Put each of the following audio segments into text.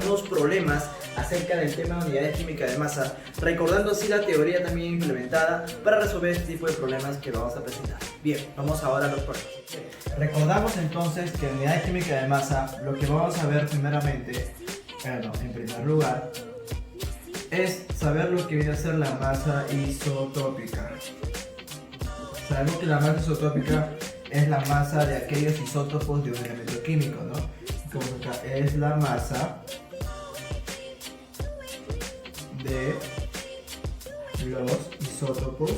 unos problemas acerca del tema de unidades químicas de masa, recordando así la teoría también implementada para resolver este tipo de problemas que vamos a presentar. Bien, vamos ahora a los problemas. Recordamos entonces que en unidades químicas de masa lo que vamos a ver primeramente, en primer lugar, es saber lo que viene a ser la masa isotópica. Sabemos que la masa isotópica es la masa de aquellos isótopos de un elemento químico, ¿no? Como acá es la masa de los isótopos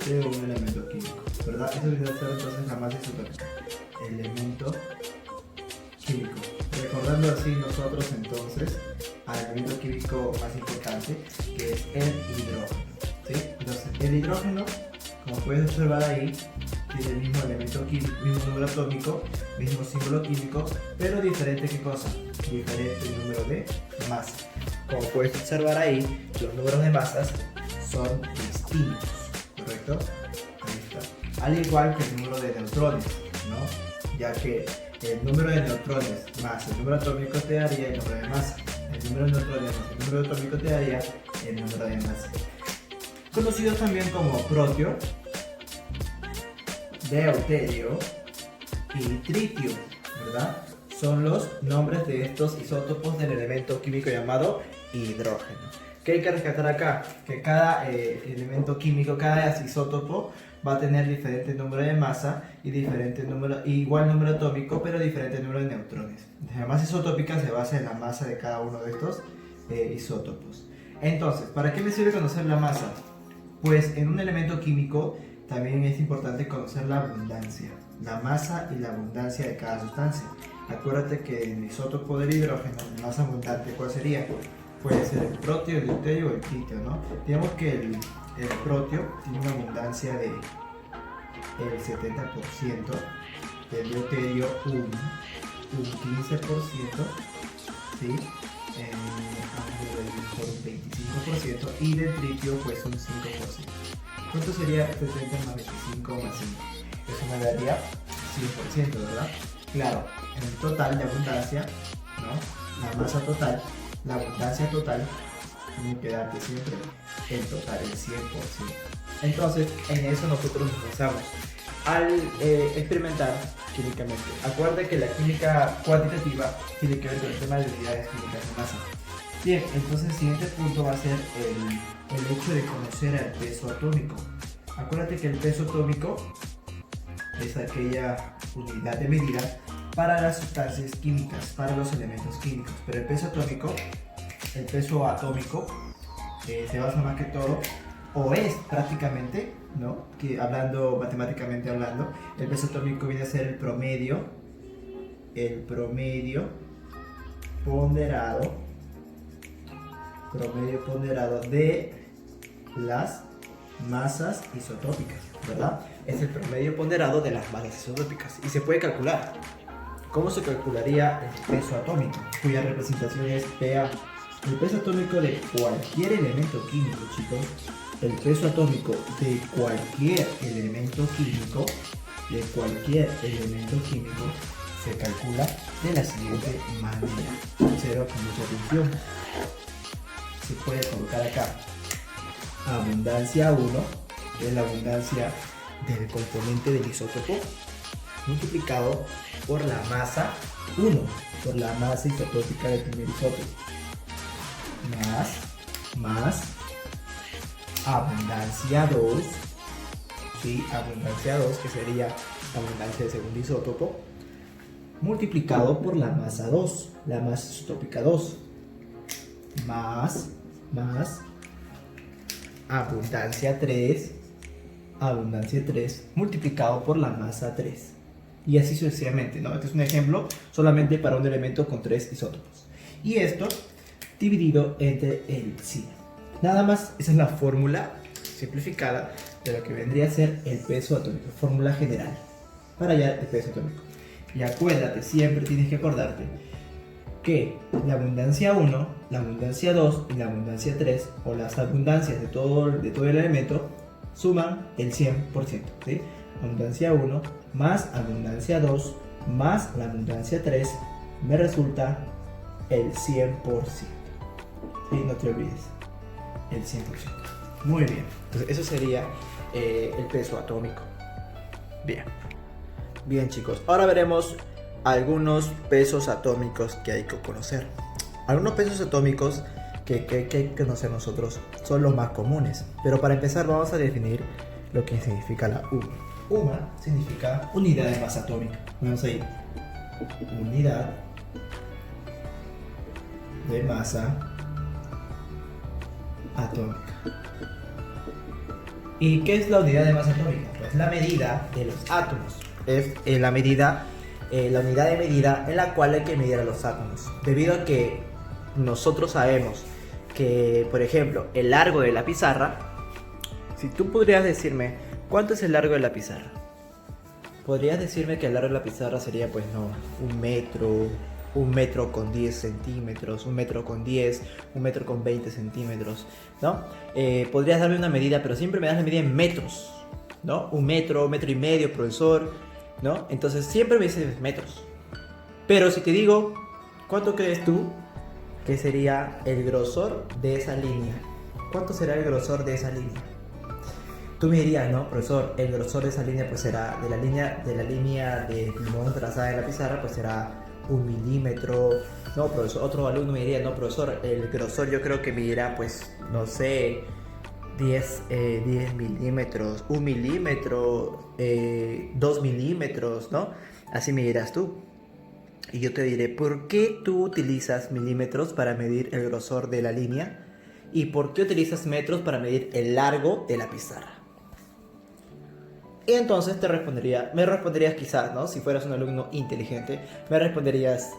de un elemento químico, ¿verdad? Eso viene a ser entonces la masa isotópica, elemento químico. Recordando así nosotros entonces al elemento químico más importante, que es el hidrógeno, ¿sí? Entonces el hidrógeno, como puedes observar ahí, tiene el mismo elemento químico, mismo número atómico, mismo símbolo químico, pero diferente ¿qué cosa? Diferente número de masa. Como puedes observar ahí, los números de masas son distintos, ¿correcto? Ahí está. Al igual que el número de neutrones, ¿no? Ya que el número de neutrones más el número atómico te daría el número de masa. El número de neutrones más el número atómico te daría el número de masa. Conocido también como protio, deuterio y tritio, ¿verdad? Son los nombres de estos isótopos del elemento químico llamado hidrógeno. ¿Qué hay que rescatar acá? Que cada elemento químico, cada isótopo va a tener diferente número de masa y diferente número, igual número atómico, pero diferente número de neutrones. La masa isotópica se basa en la masa de cada uno de estos isótopos. Entonces, ¿para qué me sirve conocer la masa? Pues en un elemento químico también es importante conocer la abundancia, la masa y la abundancia de cada sustancia. Acuérdate que el isótopo del hidrógeno, el más abundante, ¿cuál sería? Puede ser el protio, el deuterio o el tritio, ¿no? Digamos que el protio tiene una abundancia de el 70%, del deuterio un 15%, ¿sí? Un 25% y del tritio pues un 5%. ¿Cuánto sería 70 más 25 más 5? Eso me daría 100%, ¿verdad? Claro, en el total de abundancia, ¿no? La masa total, la abundancia total, tiene que darte siempre el total, el 100%. Entonces, en eso nosotros nos basamos al experimentar químicamente. Acuerda que la química cuantitativa tiene que ver con el tema de unidades químicas de masa. Bien, entonces el siguiente punto va a ser el hecho de conocer el peso atómico. Acuérdate que el peso atómico es aquella unidad de medida para las sustancias químicas, para los elementos químicos. Pero el peso atómico se basa más que todo, o es prácticamente, ¿no? Que hablando matemáticamente hablando, el peso atómico viene a ser el promedio ponderado de las masas isotópicas, ¿verdad? Es el promedio ponderado de las masas isotópicas y se puede calcular. ¿Cómo se calcularía el peso atómico? Cuya representación es PA. El peso atómico de cualquier elemento químico, chicos, el peso atómico de cualquier elemento químico, se calcula de la siguiente manera. Observa con mucha atención. Se puede colocar acá abundancia 1, que es la abundancia del componente del isótopo, multiplicado por la masa 1, por la masa isotópica del primer isótopo, más abundancia 2, ¿sí? Abundancia 2, que sería la abundancia del segundo isótopo, multiplicado por la masa 2, la masa isotópica 2, más abundancia 3, multiplicado por la masa 3. Y así sucesivamente, ¿no? Este es un ejemplo solamente para un elemento con 3 isótopos. Y esto dividido entre el 100. Nada más, esa es la fórmula simplificada de lo que vendría a ser el peso atómico. Fórmula general para hallar el peso atómico. Y acuérdate, siempre tienes que acordarte que la abundancia 1, la abundancia 2 y la abundancia 3, o las abundancias de todo el elemento, suman el 100%, ¿sí? Abundancia 1 más abundancia 2 más la abundancia 3 me resulta el 100%. Sí, no te olvides, el 100%. Muy bien, entonces eso sería el peso atómico. Bien. Bien, chicos, ahora veremos algunos pesos atómicos que hay que conocer. Algunos pesos atómicos que hay que conocer nosotros son los más comunes. Pero para empezar vamos a definir lo que significa la UMA. UMA significa unidad de masa atómica. Vamos a ir. Unidad de masa atómica. ¿Y qué es la unidad de masa atómica? Pues la medida de los átomos. Es la unidad de medida en la cual hay que medir a los átomos. Debido a que nosotros sabemos que, por ejemplo, el largo de la pizarra, si tú podrías decirme cuánto es el largo de la pizarra, podrías decirme que el largo de la pizarra sería, pues no, un metro con 10 centímetros, un metro con 10, un metro con 20 centímetros, ¿no? Podrías darme una medida, pero siempre me das la medida en metros, ¿no? Un metro y medio, profesor, ¿no? Entonces siempre me dices metros. Pero si te digo, ¿cuánto crees tú que sería el grosor de esa línea? ¿Cuánto será el grosor de esa línea? Tú me dirías, no, profesor, el grosor de esa línea pues será de la línea de plumón trazada en la pizarra, pues será 1 milímetro. No, profesor, otro alumno me diría, no, profesor, el grosor yo creo que medirá, pues, no sé, 10 milímetros, 1 milímetro, 2 milímetros, ¿no? Así me dirás tú. Y yo te diré, ¿por qué tú utilizas milímetros para medir el grosor de la línea? ¿Y por qué utilizas metros para medir el largo de la pizarra? Y entonces me responderías quizás, ¿no? Si fueras un alumno inteligente, me responderías,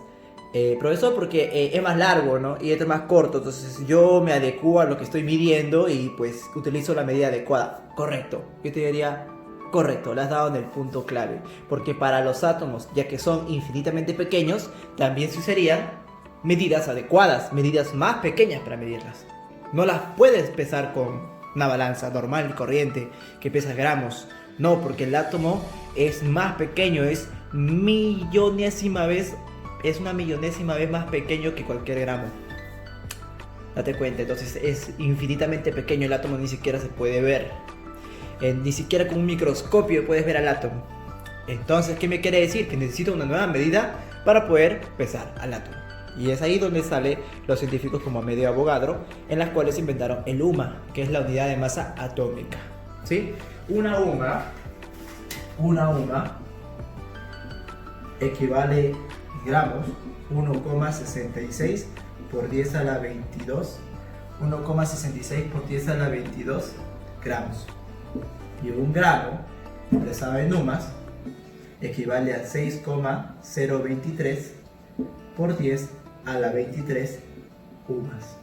profesor, porque es más largo, ¿no? Y este es más corto, entonces yo me adecuo a lo que estoy midiendo y pues utilizo la medida adecuada. Correcto. Yo te diría, correcto, le has dado en el punto clave. Porque para los átomos, ya que son infinitamente pequeños, también se usarían medidas adecuadas, medidas más pequeñas para medirlas. No las puedes pesar con una balanza normal y corriente que pesa gramos. No, porque el átomo es más pequeño, es una millonésima vez más pequeño que cualquier gramo. Date cuenta, entonces es infinitamente pequeño el átomo, ni siquiera se puede ver. Ni siquiera con un microscopio puedes ver al átomo. Entonces, ¿qué me quiere decir? Que necesito una nueva medida para poder pesar al átomo. Y es ahí donde salen los científicos como Amedeo Avogadro, en las cuales inventaron el UMA, que es la unidad de masa atómica. ¿Sí? Una UMA equivale en gramos 1,66 por 10 a la 22, 1,66 por 10 a la 22 gramos. Y un gramo, expresado en UMAS, equivale a 6,023 por 10 a la 23 UMAS.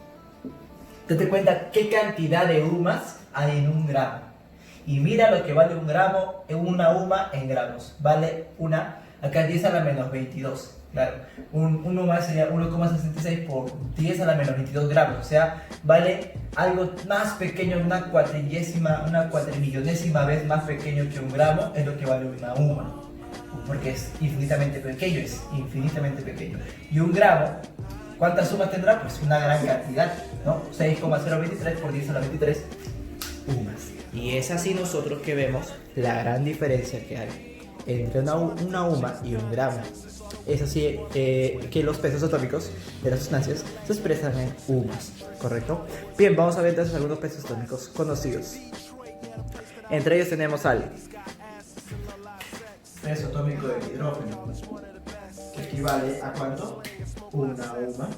Date cuenta qué cantidad de UMAS hay en un gramo. Y mira lo que vale un gramo, una UMA en gramos. Vale acá 10 a la menos 22. Claro, un UMA sería 1,66 por 10 a la menos 22 gramos. O sea, vale algo más pequeño, una cuatrimillonésima vez más pequeño que un gramo, es lo que vale una UMA. Porque es infinitamente pequeño, Y un gramo, ¿cuántas UMAs tendrá? Pues una gran cantidad, ¿no? 6,023 por 10 a la 23 UMAs. Y es así nosotros que vemos la gran diferencia que hay entre una UMA y un gramo. Es así que los pesos atómicos de las sustancias se expresan en UMAs, ¿correcto? Bien, vamos a ver entonces algunos pesos atómicos conocidos. Entre ellos tenemos al peso atómico del hidrógeno, que equivale a ¿cuánto? Una UMA.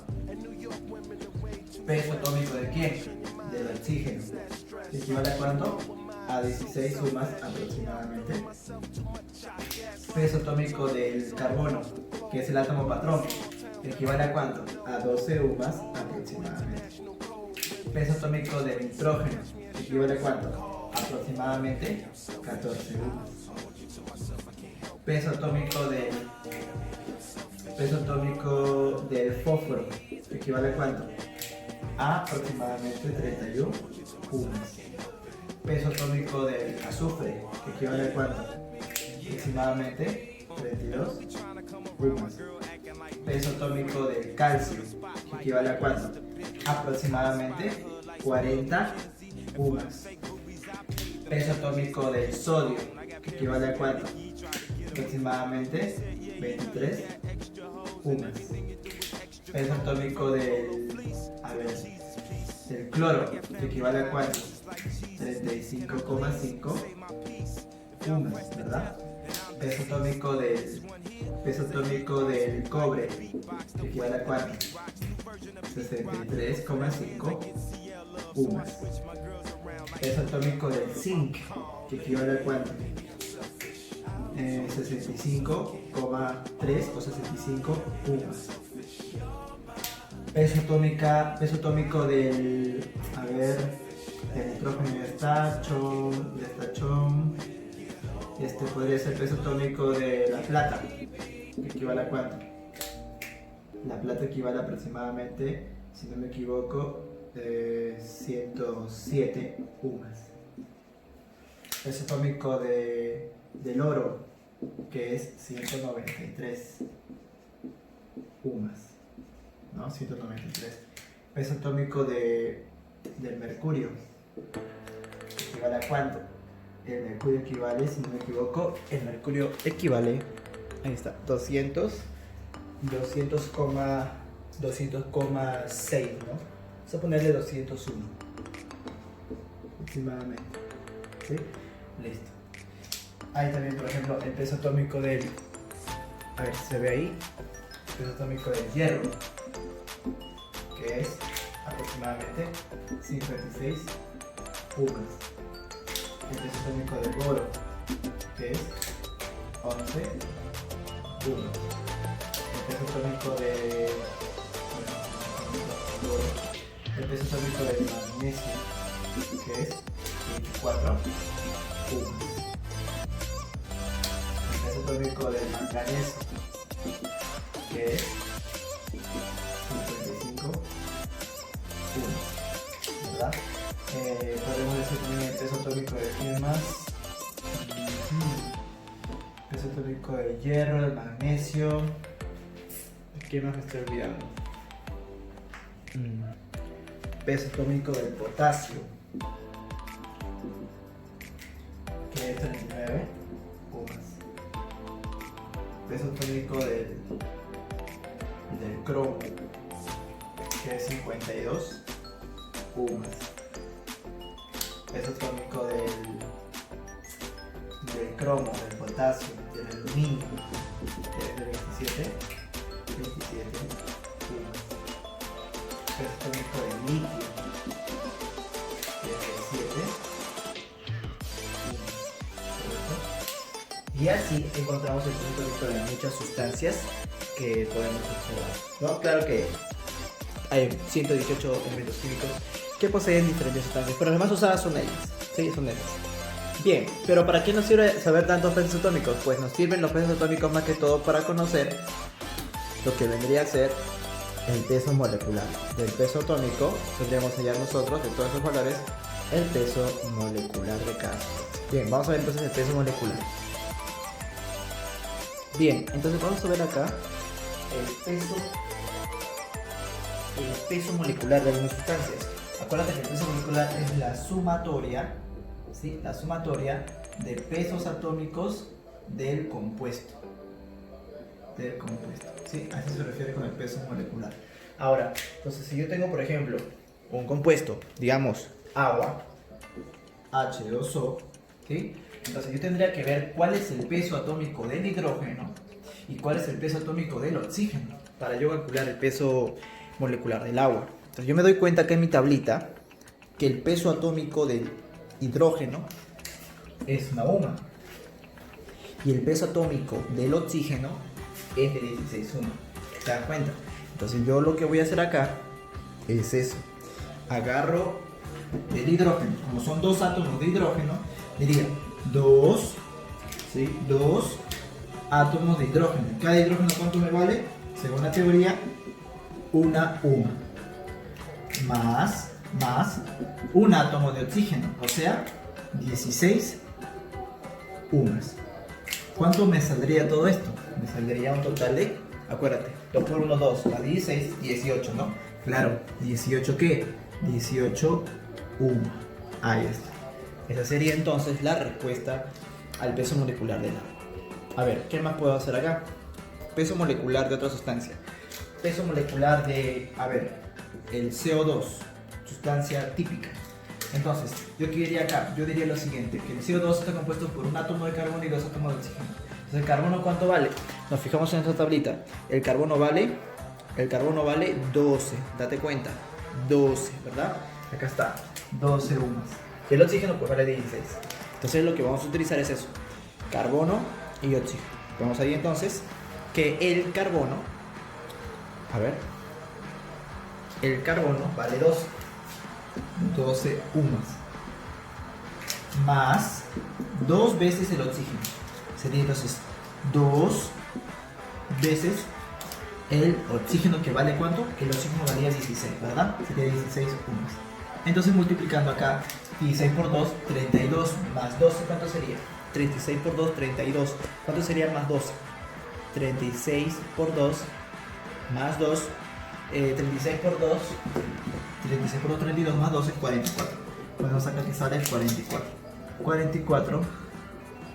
¿Peso atómico de quién? Del oxígeno, que equivale a ¿cuánto? A 16 UMAs aproximadamente. Peso atómico del carbono, que es el átomo patrón, que equivale a ¿cuánto? A 12 UMAs aproximadamente. Peso atómico del nitrógeno, que equivale a ¿cuánto? Aproximadamente 14 UMAs. Peso atómico del fósforo, que equivale a ¿cuánto? A aproximadamente 31 UMAs. Peso atómico del azufre, que equivale a ¿cuánto? Aproximadamente 32 UMAs. peso atómico del calcio, que equivale a cuánto? Aproximadamente 40 UMAS. Peso atómico del sodio, que equivale a cuánto? Aproximadamente 23 UMAS. Peso atómico del cloro, que equivale a cuánto? 35,5 UMAS, ¿verdad? Peso atómico del cobre, que equivale a cuánto? 63,5 UMAS. Peso atómico del zinc, que equivale a cuánto? 65,3 o 65 UMAS. Peso atómico del nitrógeno de estachón. Podría ser peso atómico de la plata, que equivale a cuánto. La plata equivale aproximadamente, si no me equivoco, 107 UMAS. Peso atómico del oro, que es 193 UMAS, ¿no? 193. Peso atómico del mercurio, que equivale a cuánto. El mercurio equivale, si no me equivoco, ahí está, 200,6, ¿no? Vamos a ponerle 201 aproximadamente, ¿sí? Listo. Hay también, por ejemplo, el peso atómico se ve ahí, el peso atómico del hierro, que es aproximadamente 56 UMAS. El peso atómico del boro, que es 11 UMAS. El peso atómico del magnesio, que es 24 UMAS. El peso atómico del manganeso, que es 55 UMAS, ¿verdad? Podemos decir también el peso atómico de quién más. Peso atómico del hierro, del magnesio. ¿Qué más me estoy olvidando? Peso atómico del potasio, que es 39 UMAS. Peso atómico del cromo, que es 52 UMAS. Peso atómico del cromo, del potasio, del aluminio, que es de 27 UMAS. Peso atómico del litio, que es de 7 UMAS. Y así encontramos el peso atómico de muchas sustancias que podemos observar, ¿no? Claro que hay 118 elementos químicos que poseen diferentes sustancias, pero las más usadas son ellas. Sí, son ellas. Bien, pero ¿para qué nos sirve saber tantos pesos atómicos? Pues nos sirven los pesos atómicos más que todo para conocer lo que vendría a ser el peso molecular. Del peso atómico tendríamos que hallar nosotros, de todos esos valores, el peso molecular de cada sustancia. Bien, vamos a ver entonces el peso molecular. Bien, entonces vamos a ver acá el peso molecular de algunas sustancias. Acuérdate que el peso molecular es la sumatoria, ¿sí? La sumatoria de pesos atómicos del compuesto. ¿Sí? A eso se refiere con el peso molecular. Ahora, entonces si yo tengo, por ejemplo, un compuesto, digamos, agua, H2O, ¿sí? Entonces yo tendría que ver cuál es el peso atómico del hidrógeno y cuál es el peso atómico del oxígeno para yo calcular el peso molecular del agua. Entonces yo me doy cuenta acá en mi tablita que el peso atómico del hidrógeno es una UMA y el peso atómico del oxígeno es de 16 UMA. ¿Te das cuenta? Entonces yo lo que voy a hacer acá es eso. Agarro el hidrógeno, como son dos átomos de hidrógeno, diría dos átomos de hidrógeno. Cada hidrógeno, ¿cuánto me vale? Según la teoría, una UMA. Más un átomo de oxígeno, o sea, 16 UMAs. ¿Cuánto me saldría todo esto? Me saldría un total de, acuérdate, 2 por 1, 2, más 16, 18, ¿no? Claro, 18 ¿qué? 18 UMA. Ahí está. Esa sería entonces la respuesta al peso molecular del agua. A ver, ¿qué más puedo hacer acá? Peso molecular de otra sustancia. Peso molecular de, a ver, el CO2, sustancia típica. Entonces, yo qué diría acá, yo diría lo siguiente, que el CO2 está compuesto por un átomo de carbono y dos átomos de oxígeno. Entonces, ¿el carbono cuánto vale? Nos fijamos en esta tablita. El carbono vale 12, date cuenta, 12, ¿verdad? Acá está, 12 UMAS. Y el oxígeno pues vale 16. Entonces lo que vamos a utilizar es eso, carbono y oxígeno. Vamos ahí entonces que el carbono, a ver, el carbono vale 12 UMAS, más 2 veces el oxígeno. Sería entonces 2 veces el oxígeno, que vale ¿cuánto? El oxígeno valía 16, ¿verdad? Sería 16 UMAS. Entonces multiplicando acá 16 por 2, 32, más 12, ¿cuánto sería? 36 por 2, 32. ¿Cuánto sería más 12? 36 por 2, más 2, 36 por 2, 36 por 2, 32, más 12, 44. Podemos sacar que sale 44. 44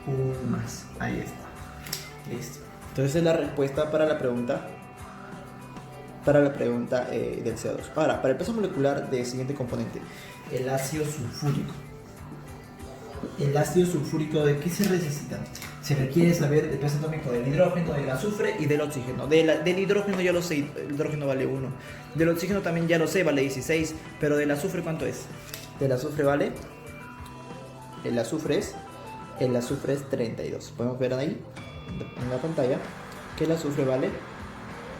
UMAS. Ahí está. Listo. Entonces es la respuesta para la pregunta del CO2. Ahora, para el peso molecular del siguiente componente, el ácido sulfúrico. El ácido sulfúrico, ¿de qué se necesita? Se requiere saber el peso atómico del hidrógeno, del azufre y del oxígeno. Del hidrógeno ya lo sé, el hidrógeno vale 1. Del oxígeno también ya lo sé, vale 16. Pero del azufre, ¿cuánto es? Del azufre vale... El azufre es 32. Podemos ver ahí, en la pantalla, que el azufre vale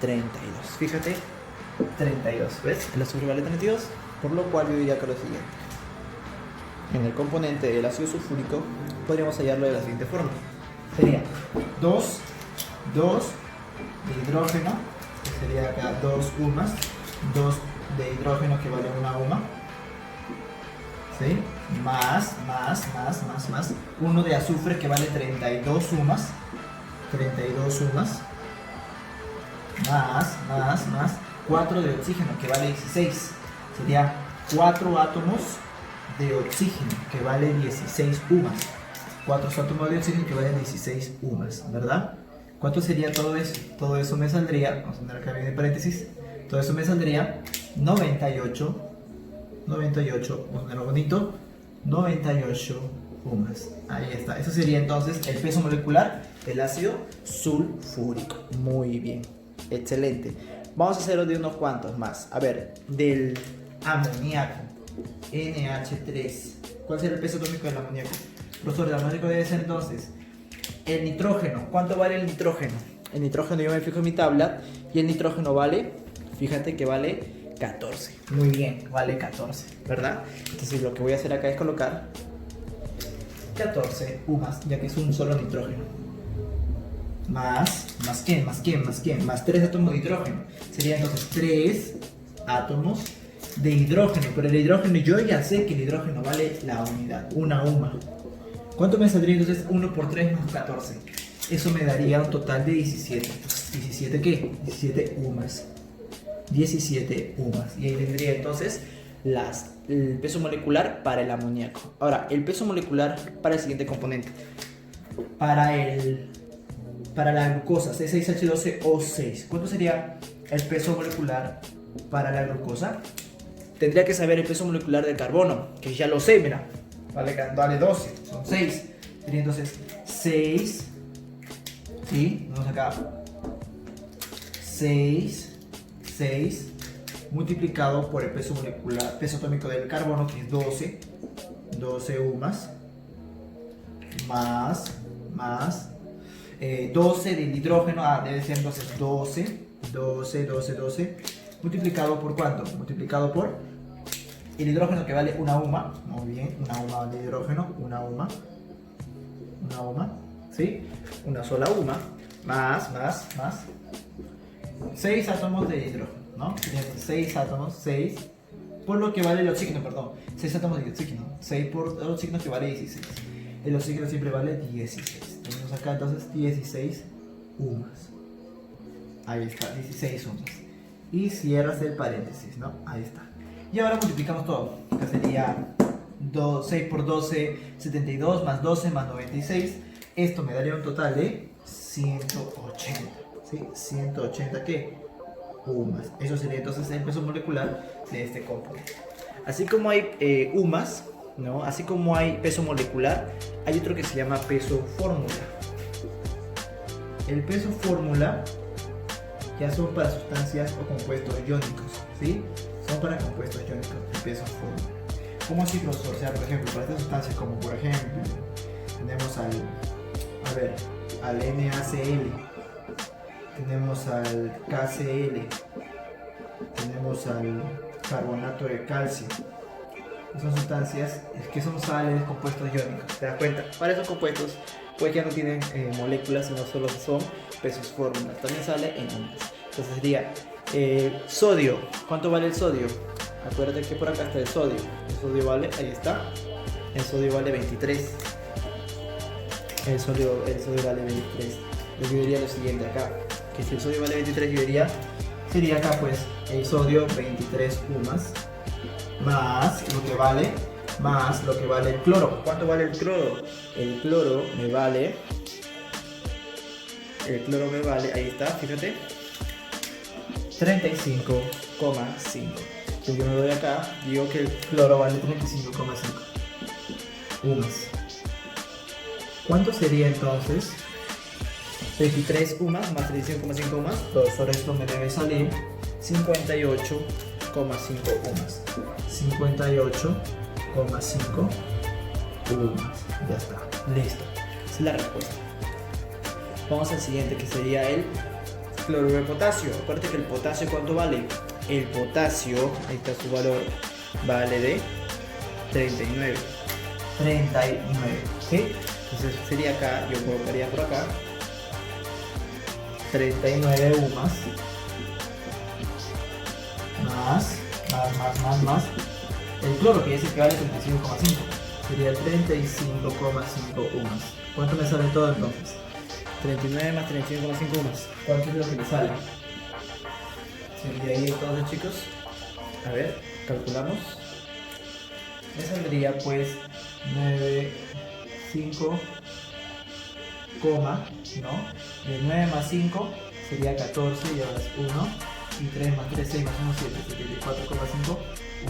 32. Fíjate, 32, ¿ves? El azufre vale 32, por lo cual yo diría que lo siguiente. En el componente del ácido sulfúrico podríamos hallarlo de la siguiente forma. Sería 2 de hidrógeno, que sería acá 2 UMAS, 2 de hidrógeno que vale 1 UMA, ¿sí? Más 1 de azufre que vale 32 UMAS, 32 UMAS, más 4 de oxígeno que vale 16, sería 4 átomos de oxígeno que vale 16 UMAS, 4 átomos de oxígeno que valen 16 UMAS, ¿verdad? ¿Cuánto sería todo eso? Todo eso me saldría, vamos a poner acá bien en paréntesis, todo eso me saldría 98, vamos a ponerlo bonito, 98 UMAS. Ahí está, eso sería entonces el peso molecular del ácido sulfúrico. Muy bien, excelente. Vamos a hacerlo de unos cuantos más. A ver, del amoníaco, NH3. ¿Cuál será el peso atómico del amoníaco? Profesor, el amoníaco debe ser entonces el nitrógeno. ¿Cuánto vale el nitrógeno? El nitrógeno, yo me fijo en mi tabla, y el nitrógeno vale, fíjate que vale 14. Muy bien, vale 14, ¿verdad? Entonces lo que voy a hacer acá es colocar 14 UMAS, ya que es un solo nitrógeno. Más 3 átomos de hidrógeno. Sería entonces 3 átomos de hidrógeno. Pero el hidrógeno, yo ya sé que el hidrógeno vale la unidad, 1 UMA. ¿Cuánto me saldría entonces 1 por 3 más 14? Eso me daría un total de 17. ¿17 qué? 17 UMAS. 17 UMAS. Y ahí tendría entonces el peso molecular para el amoníaco. Ahora, el peso molecular para el siguiente componente. Para la glucosa, C6H12O6. ¿Cuánto sería el peso molecular para la glucosa? Tendría que saber el peso molecular del carbono, que ya lo sé, mira. Vale 12, son 6. Sería entonces 6. ¿Sí? Vamos acá. 6 multiplicado por el peso molecular, peso atómico del carbono, que es 12 UMAS, más 12 del hidrógeno, debe ser entonces 12, multiplicado por ¿cuánto? Multiplicado por el hidrógeno, que vale 1 UMA, muy bien, 1 UMA de hidrógeno, 1 UMA, ¿sí? Una sola UMA, más 6 átomos de hidrógeno, ¿no? 6 átomos, 6, por lo que vale el oxígeno, perdón, 6 átomos de oxígeno, 6 por el oxígeno, que vale 16. El oxígeno siempre vale 16. Tenemos acá entonces 16 UMAS. Ahí está, 16 UMAS. Y cierras el paréntesis, ¿no? Ahí está. Y ahora multiplicamos todo. Acá sería 6 por 12, 72, más 12, más 96. Esto me daría un total de 180. ¿Sí? 180, ¿qué? UMAS. Eso sería entonces el peso molecular de este componente. Así como hay UMAS, ¿no? Así como hay peso molecular, hay otro que se llama peso fórmula. El peso fórmula ya son para sustancias o compuestos iónicos, ¿sí? Son para compuestos iónicos, el peso fórmula. ¿Cómo así, profesor? O sea, por ejemplo, para estas sustancias como por ejemplo, tenemos al NaCl, tenemos al KCl, tenemos al carbonato de calcio. Son sustancias que son sales, compuestos iónicos. ¿Te das cuenta? Para esos compuestos, pues ya no tienen moléculas, sino solo son pesos fórmulas. También sale en UMAS. Entonces sería sodio. ¿Cuánto vale el sodio? Acuérdate que por acá está el sodio. El sodio vale, ahí está. El sodio vale 23. El sodio vale 23. Yo diría lo siguiente acá. Que si el sodio vale 23, yo diría, sería acá pues el sodio 23 UMAS. Más lo que vale el cloro. ¿Cuánto vale el cloro? El cloro me vale, ahí está, fíjate, 35,5. Entonces yo me doy acá, digo que el cloro vale 35,5 UMAS. ¿Cuánto sería entonces? 23 UMAS más 35,5 UMAS. Todo sobre esto me debe salir 58,5 UMAS. 58,5 UMAS. Ya está, listo. Esa es la respuesta. Vamos al siguiente, que sería el cloruro de potasio. Acuérdate que el potasio, ¿cuánto vale? El potasio, ahí está su valor, vale de 39. ¿Sí? Entonces sería acá, yo colocaría por acá 39 UMAS más el cloro, que dice que vale 35,5, sería 35,5 UMAS. ¿Cuánto me sale todo entonces? 39 más 35,5 UMAS. ¿Cuánto es lo que me sale? Sería ahí entonces, chicos. A ver, calculamos. Me saldría pues 5, ¿no? De 9 más 5 sería 14 y ahora es 1. Y 3 más 3, 6 más 1, 7, 74,5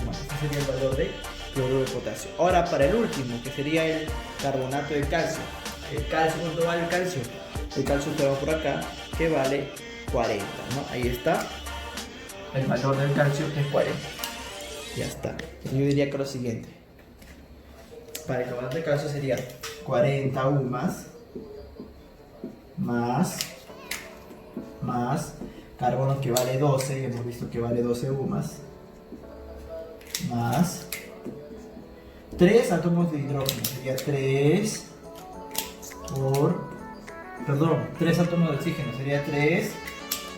UMAS. Este sería el valor de cloruro de potasio. Ahora para el último, que sería el carbonato de calcio. El calcio, ¿cuánto vale el calcio? El calcio que va por acá, que vale 40, ¿no? Ahí está. El valor del calcio es 40. Ya está. Yo diría que lo siguiente. Para el carbonato de calcio sería 40 UMAS más carbono, que vale 12, y hemos visto que vale 12 UMAS, más 3 átomos de hidrógeno, sería 3 átomos de oxígeno, sería 3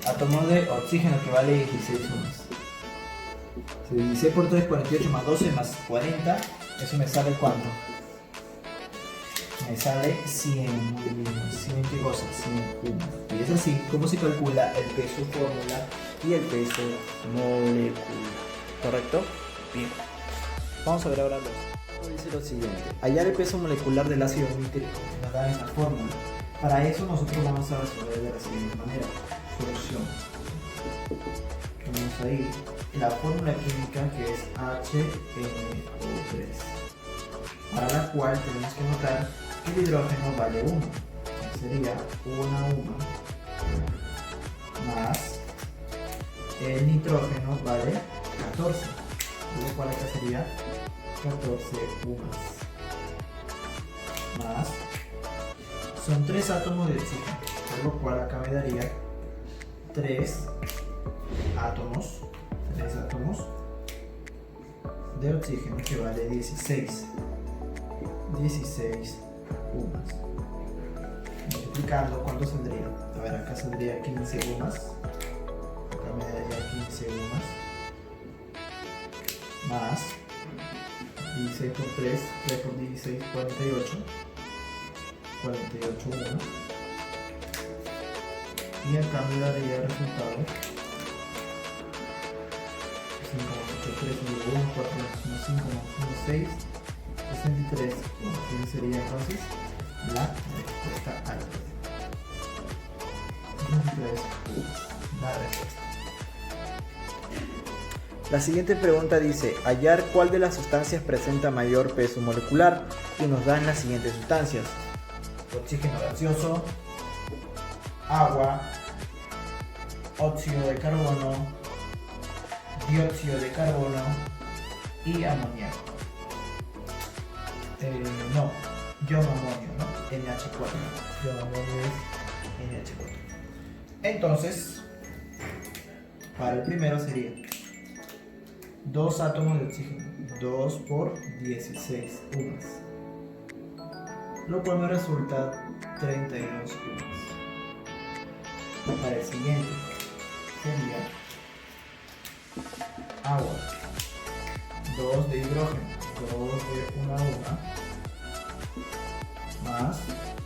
átomos de oxígeno, que vale 16 UMAS. 16 por 3, 48 más 12 más 40, eso me sale ¿cuánto? Me sale 100, muy bien, 100 qué cosa, 100 UMAS. Y es así como se calcula el peso fórmula y el peso molecular. ¿Correcto? Bien. Vamos a ver ahora dice lo siguiente: hallar el peso molecular del ácido nítrico, nos da esta fórmula. Para eso nosotros vamos a resolver de la siguiente manera. Solución. Tenemos ahí la fórmula química, que es HNO3, para la cual tenemos que notar que el hidrógeno vale 1. Sería 1 UMA más el nitrógeno vale 14, lo cual acá sería 14 UMAS más, son 3 átomos de oxígeno, por lo cual acá me daría 3 átomos de oxígeno, que vale 16 UMAS. Multiplicando, ¿cuánto saldría? A ver, acá saldría 15 UMAS, acá me daría 15 UMAS más 16 por 3, 3 por 16, 48 UMAS y en cambio daría el resultado 5,83 igual a 1, 4 menos 5 menos 1, 6, 63. ¿Quién sería entonces la respuesta a la pregunta? 63 la respuesta. La siguiente pregunta dice, hallar cuál de las sustancias presenta mayor peso molecular, y nos dan las siguientes sustancias: oxígeno gaseoso, agua, óxido de carbono, dióxido de carbono y amoníaco. No, ion amonio, ¿no? NH4. Ion amonio es NH4. Entonces, para el primero sería 2 átomos de oxígeno, 2 por 16 UMAS, lo cual me resulta 32 UMAS. Para el siguiente sería agua, 2 de hidrógeno, 2 de una UMA, más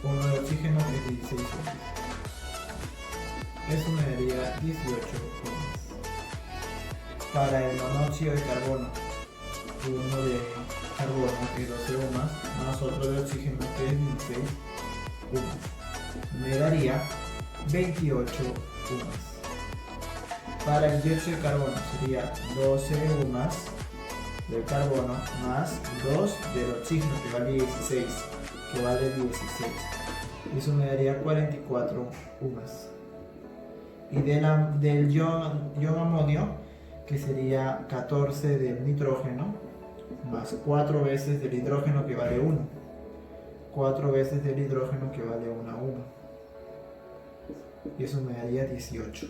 1 de oxígeno que es 16 UMAS. Eso me daría 18 UMAS. Para el monóxido de carbono, 1 de carbono que es 12 UMAS, más otro de oxígeno que es 16 UMAS, me daría 28 UMAS. Para el dióxido de carbono sería 12 UMAS del carbono más 2 del oxígeno que vale 16, eso me daría 44 UMAS. Y del ion amonio, que sería 14 del nitrógeno más 4 veces del hidrógeno que vale 1, 4 veces del hidrógeno que vale 1 UMA, y eso me daría 18,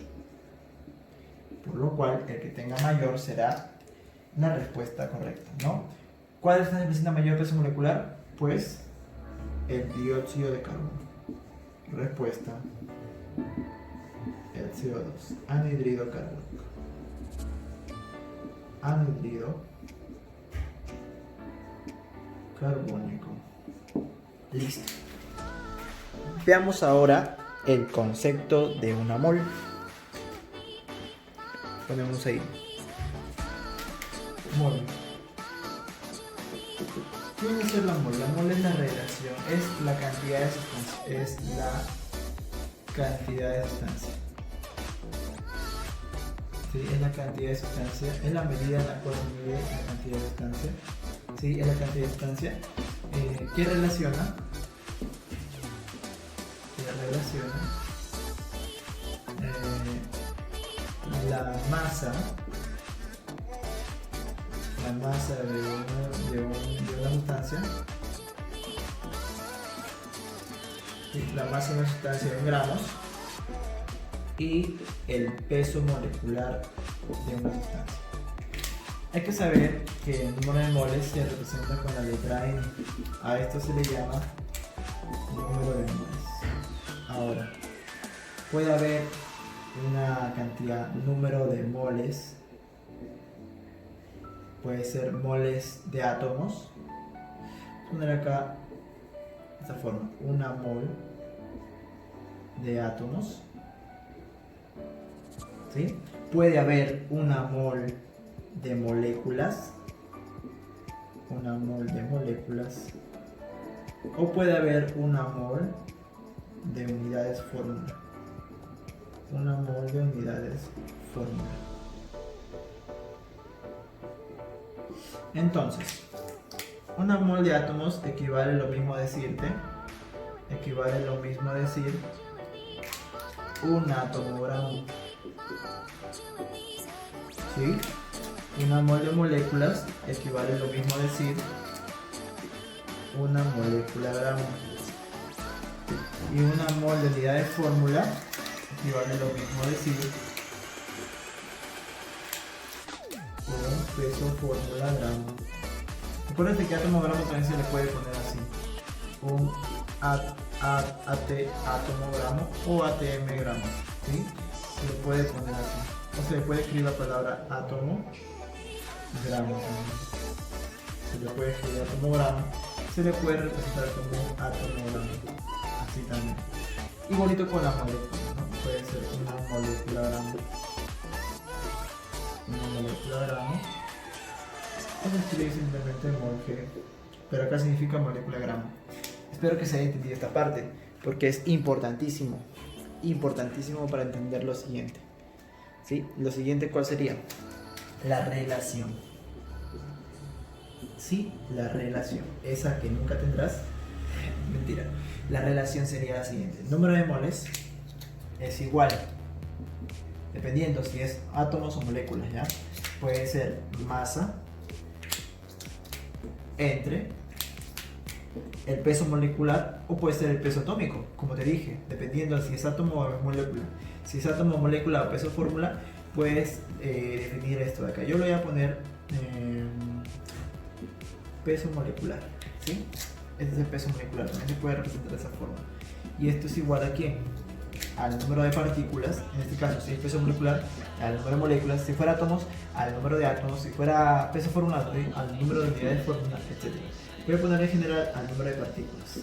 por lo cual el que tenga mayor será la respuesta correcta, ¿no? ¿Cuál es la que presenta mayor peso molecular? Pues el dióxido de carbono. Respuesta: el CO2, anhidrido carbónico. Anhidrido carbónico. Listo. Veamos ahora el concepto de una mol. Ponemos ahí mol. ¿Qué viene a ser la mol? La mol es la relación, es la cantidad de sustancia, ¿sí? Es la cantidad de sustancia, es la medida en la cual se mide la cantidad de sustancia, ¿sí? Es la cantidad de sustancia que relaciona la masa de una sustancia, ¿sí? La masa de una sustancia en gramos y el peso molecular de una sustancia. Hay que saber que el número de moles se representa con la letra N. A esto se le llama número de moles. Ahora, puede haber una cantidad, número de moles, puede ser moles de átomos. Voy a poner acá de esta forma, una mol de átomos, ¿sí? Puede haber una mol de moléculas, o puede haber una mol de unidades fórmula, Entonces, una mol de átomos equivale lo mismo a decir un átomo gramo, ¿sí? Una mol de moléculas equivale lo mismo a decir una molécula gramo, y una mol de unidad de fórmula equivale lo mismo a decir un peso fórmula gramo. Recuerden que átomo gramo también se le puede poner así, un átomo gramo o ATM gramo, ¿sí? Se le puede poner así, o se le puede escribir la palabra átomo gramo, se le puede escribir átomo gramo, se le puede representar como átomo gramo, así también. Igualito con las moléculas, ¿no? Puede ser molécula gramo. 1 molécula gramo. Vamos a escribir simplemente mol G, pero acá significa molécula gramo. Espero que se haya entendido esta parte, porque es importantísimo para entender lo siguiente. ¿Sí? Lo siguiente, ¿cuál sería? La relación. Sí, la relación. Esa que nunca tendrás. Mentira. La relación sería la siguiente. El número de moles es igual, dependiendo si es átomos o moléculas, ¿ya? Puede ser masa entre el peso molecular o puede ser el peso atómico, como te dije, dependiendo si es átomo o molécula. Si es átomo, molécula o peso fórmula, puedes definir esto de acá. Yo lo voy a poner peso molecular, ¿sí? Este es el peso molecular, también se puede representar de esa forma. Y esto es igual a ¿quién? Al número de partículas, en este caso si es peso molecular, al número de moléculas, si fuera átomos, al número de átomos, si fuera peso fórmula, al número de unidades fórmula, etc. Voy a poner en general al número de partículas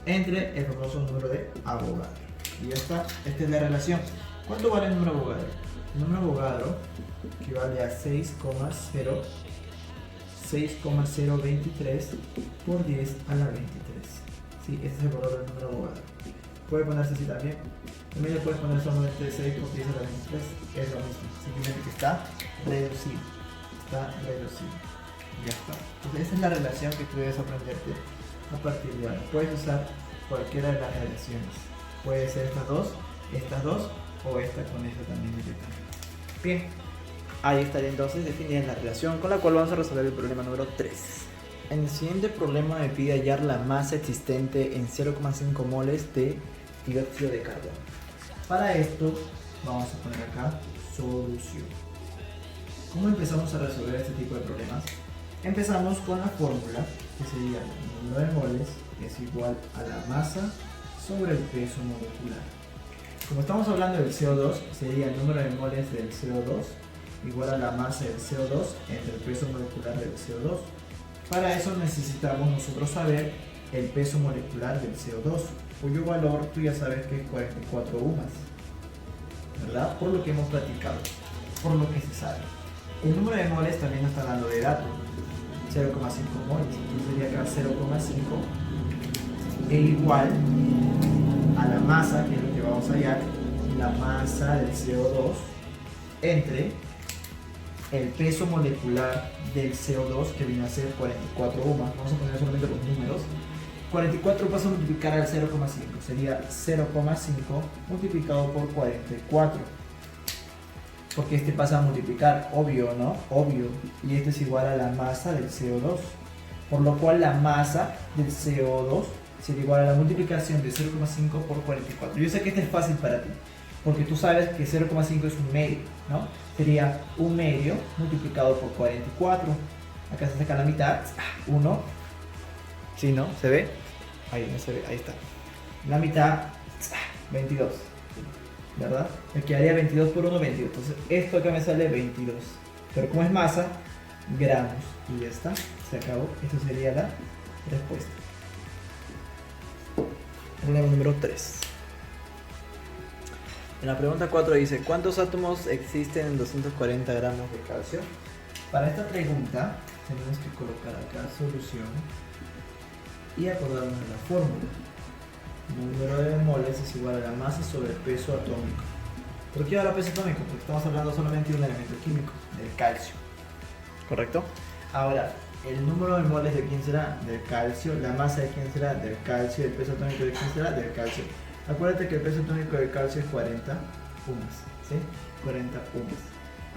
entre el famoso número de Avogadro. Y ya está, esta es la relación. ¿Cuánto vale el número de Avogadro? El número de Avogadro equivale a 6,023 por 10 a la 23. Sí, ese es el valor del número de Avogadro. Puede ponerse así también. También le puedes poner solamente 6 por 10 a la 23. Es lo mismo, simplemente que está reducido. Está reducido. Ya está. Entonces esa es la relación que tú debes aprenderte a partir de ahora. Puedes usar cualquiera de las relaciones. Puede ser estas dos o esta con esta también directamente. Bien. Ahí estaría entonces definida la relación con la cual vamos a resolver el problema número 3. En el siguiente problema me pide hallar la masa existente en 0,5 moles de dióxido de carbono. Para esto vamos a poner acá solución. ¿Cómo empezamos a resolver este tipo de problemas? Empezamos con la fórmula que sería el número de moles es igual a la masa sobre el peso molecular. Como estamos hablando del CO2, sería el número de moles del CO2 igual a la masa del CO2 entre el peso molecular del CO2. Para eso necesitamos nosotros saber el peso molecular del CO2, cuyo valor tú ya sabes que es 44 UMAS, ¿verdad? Por lo que hemos platicado, por lo que se sabe. El número de moles también nos está dando de dato, 0,5 moles, entonces sería acá 0,5 e igual a la masa, que es lo que vamos a hallar, la masa del CO2 entre el peso molecular del CO2, que viene a ser 44 UMAS. Vamos a poner solamente los números. 44 pasa a multiplicar al 0,5, sería 0,5 multiplicado por 44, porque este pasa a multiplicar, obvio, ¿no? Obvio. Y este es igual a la masa del CO2, por lo cual la masa del CO2 sería igual a la multiplicación de 0,5 por 44. Yo sé que este es fácil para ti, porque tú sabes que 0,5 es un medio, ¿no? Sería un medio multiplicado por 44. Acá se saca la mitad, 1. ¿Sí, no? ¿Se ve? Ahí no se ve, ahí está. La mitad, 22. ¿Verdad? Me quedaría 22 por 1, 22. Entonces esto acá me sale 22. Pero como es masa, gramos. Y ya está, se acabó. Esto sería la respuesta. Problema número 3. En la pregunta 4 dice, ¿cuántos átomos existen en 240 gramos de calcio? Para esta pregunta tenemos que colocar acá solución y acordarnos de la fórmula. El número de moles es igual a la masa sobre el peso atómico. ¿Por qué ahora peso atómico? Porque estamos hablando solamente de un elemento químico, del calcio. ¿Correcto? Ahora, el número de moles de quién será? Del calcio. La masa de quién será? Del calcio. El peso atómico de quién será? Del calcio. Acuérdate que el peso atómico del calcio es 40 UMAS, ¿sí? 40 UMAS.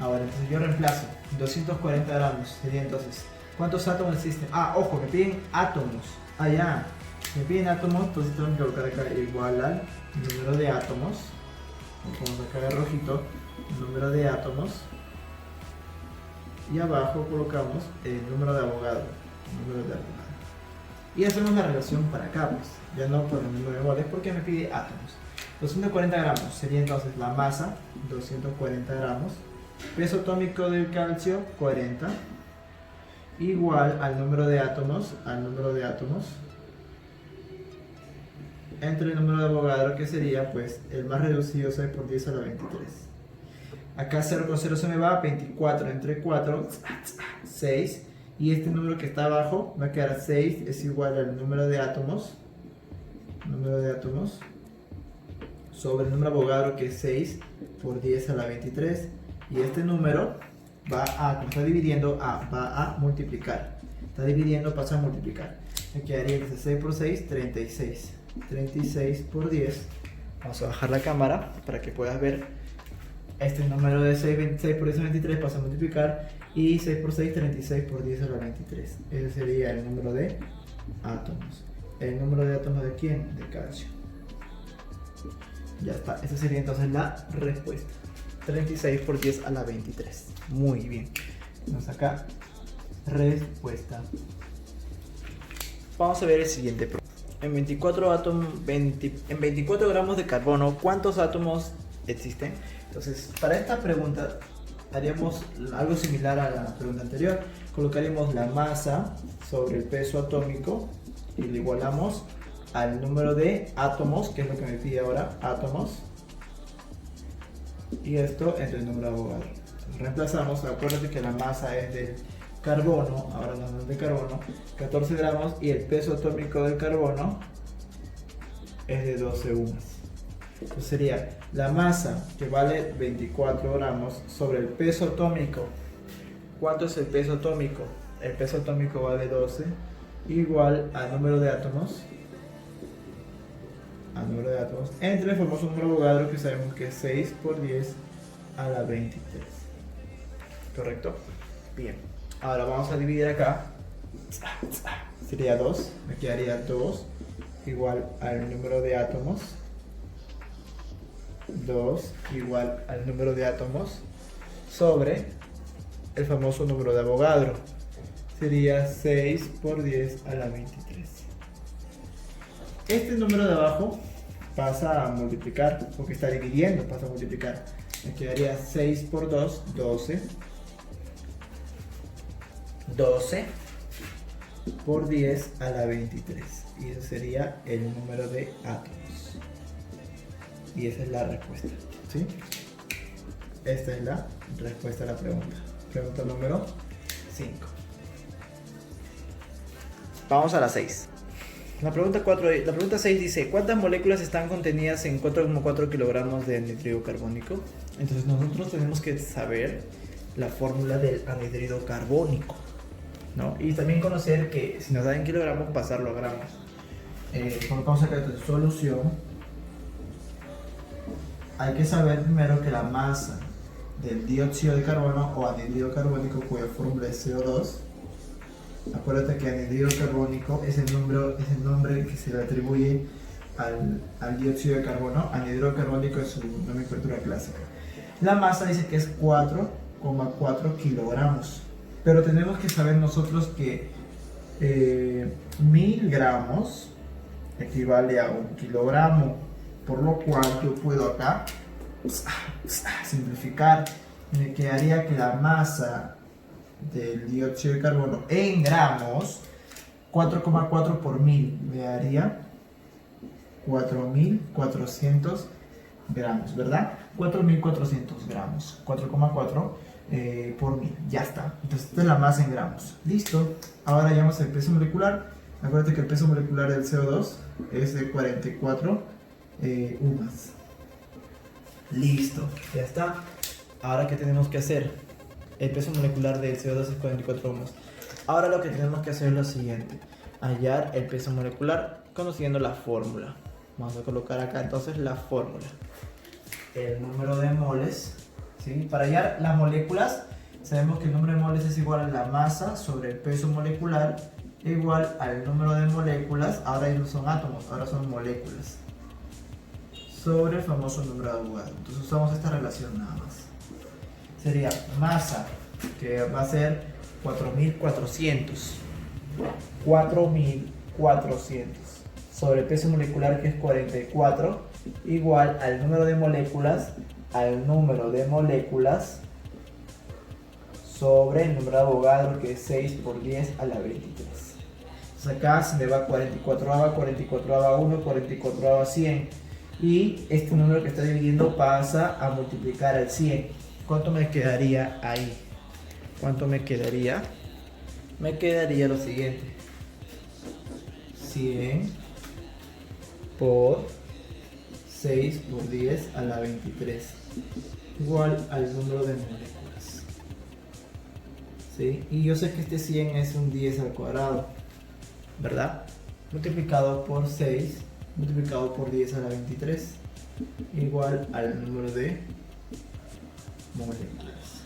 Ahora, entonces yo reemplazo 240 gramos, sería entonces, ¿cuántos átomos existen? Ah, ojo, me piden átomos. Ah, ya, me piden átomos, entonces tengo que colocar acá igual al número de átomos. Vamos a sacar el rojito, número de átomos. Y abajo colocamos el número de Avogadro. Y hacemos la relación para acá, pues. Ya no por el número de moles, porque me pide átomos. 240 gramos sería entonces la masa, 240 gramos. Peso atómico del calcio, 40. Igual al número de átomos, entre el número de Avogadro, que sería pues el más reducido, 6 por 10 a la 23. Acá 0 con 0 se me va, 24 entre 4, 6. Y este número que está abajo va a quedar 6, es igual al número de átomos sobre el número Avogadro, que es 6 por 10 a la 23. Y este número va a, como está dividiendo, va a multiplicar. Está dividiendo, pasa a multiplicar. Me quedaría 16 por 6, 36. 36 por 10. Vamos a bajar la cámara para que puedas ver. Este número de 6, 26 por 10 a 23 pasa a multiplicar. Y 6 por 6, 36 por 10 a la 23. Ese sería el número de átomos. ¿El número de átomos de quién? De calcio. Ya está. Esa sería entonces la respuesta. 36 por 10 a la 23. Muy bien. Vamos acá. Respuesta. Vamos a ver el siguiente problema. En 24 gramos de carbono, ¿cuántos átomos existen? Entonces, para esta pregunta haríamos algo similar a la pregunta anterior. Colocaríamos la masa sobre el peso atómico y lo igualamos al número de átomos, que es lo que me pide ahora, átomos. Y esto entre el número de Avogadro. Reemplazamos, acuérdate que la masa es del carbono, ahora no es de carbono, 14 gramos, y el peso atómico del carbono es de 12 unas. Entonces sería la masa, que vale 24 gramos, sobre el peso atómico. ¿Cuánto es el peso atómico? El peso atómico vale 12, igual al número de átomos, entre el famoso número Avogadro, que sabemos que es 6 por 10 a la 23. ¿Correcto? Bien. Ahora vamos a dividir acá. Sería 2. Me quedaría 2 igual al número de átomos. 2 igual al número de átomos sobre el famoso número de Avogadro. Sería 6 por 10 a la 23. Este número de abajo pasa a multiplicar, porque está dividiendo, pasa a multiplicar. Me quedaría 6 por 2, 12. 12 por 10 a la 23. Y ese sería el número de átomos. Y esa es la respuesta. ¿Sí? Esta es la respuesta a la pregunta. Pregunta número 5. Vamos a la 6. La pregunta 6 dice: ¿cuántas moléculas están contenidas en 4,4 kilogramos de anhídrido carbónico? Entonces nosotros tenemos que saber la fórmula del anhídrido carbónico, ¿no? Y también conocer que si nos da en kilogramos, pasarlo a gramos. Colocamos acá en solución. Hay que saber primero que la masa del dióxido de carbono o anhídrido carbónico, cuya fórmula es CO2. Acuérdate que anhídrido carbónico es el nombre que se le atribuye al dióxido de carbono. Anhídrido carbónico es su nomenclatura clásica. La masa dice que es 4,4 kilogramos. Pero tenemos que saber nosotros que 1000 gramos equivale a 1 kilogramo. Por lo cual yo puedo acá simplificar. Me quedaría que la masa del dióxido de carbono en gramos, 4,4 por 1000 me daría 4400 gramos, ¿verdad? 4400 gramos, 4,4 por 1000, ya está. Entonces esta es la masa en gramos. Listo. Ahora llamamos el peso molecular. Acuérdate que el peso molecular del CO2 es de 44 unas. Listo, ya está. Ahora, ¿qué tenemos que hacer? El peso molecular del CO2 es 44 ohms. Ahora lo que tenemos que hacer es lo siguiente: hallar el peso molecular conociendo la fórmula. Vamos a colocar acá entonces la fórmula. El número de moles, ¿sí? Para hallar las moléculas, sabemos que el número de moles es igual a la masa sobre el peso molecular igual al número de moléculas. Ahora ya no son átomos, ahora son moléculas, sobre el famoso número de Avogadro. Entonces usamos esta relación nada más. Sería masa, que va a ser 4400 sobre el peso molecular, que es 44, igual al número de moléculas sobre el número de Avogadro, que es 6 por 10 a la 23. Entonces acá se me va 44ava, 44ava 1, 44ava 100. Y este número que está dividiendo pasa a multiplicar al 100. ¿Cuánto me quedaría ahí? ¿Cuánto me quedaría? Me quedaría lo siguiente. 100 por 6 por 10 a la 23. Igual al número de moléculas. ¿Sí? Y yo sé que este 100 es un 10 al cuadrado, ¿verdad? Multiplicado por 6, multiplicado por 10 a la 23, igual al número de moléculas.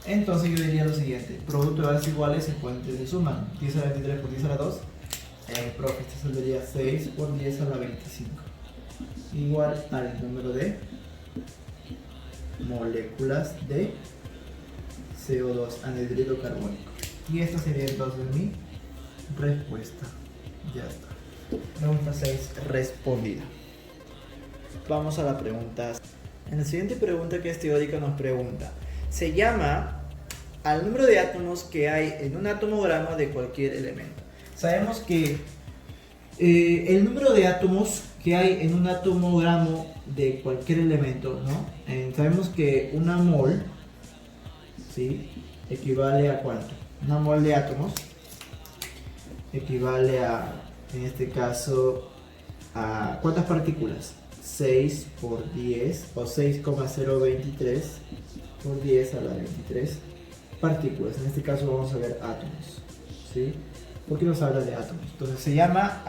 Entonces yo diría lo siguiente: producto de bases iguales exponentes se suman. 10 a la 23 por 10 a la 2. Profe, esto saldría 6 por 10 a la 25. Igual al número de moléculas de CO2, anhidrido carbónico. Y esta sería entonces mi respuesta. Ya está. Pregunta 6 respondida. Vamos a la pregunta. En la siguiente pregunta, que es teórica, nos pregunta: se llama al número de átomos que hay en un atomograma de cualquier elemento. Sabemos que el número de átomos que hay en un atomograma de cualquier elemento, ¿no? Sabemos que una mol, ¿sí?, equivale a ¿cuánto? Una mol de átomos equivale a, en este caso, a ¿cuántas partículas? 6 por 10 o 6,023 por 10 a la 23 partículas. En este caso vamos a ver átomos, ¿sí? ¿Por qué nos habla de átomos? Entonces se llama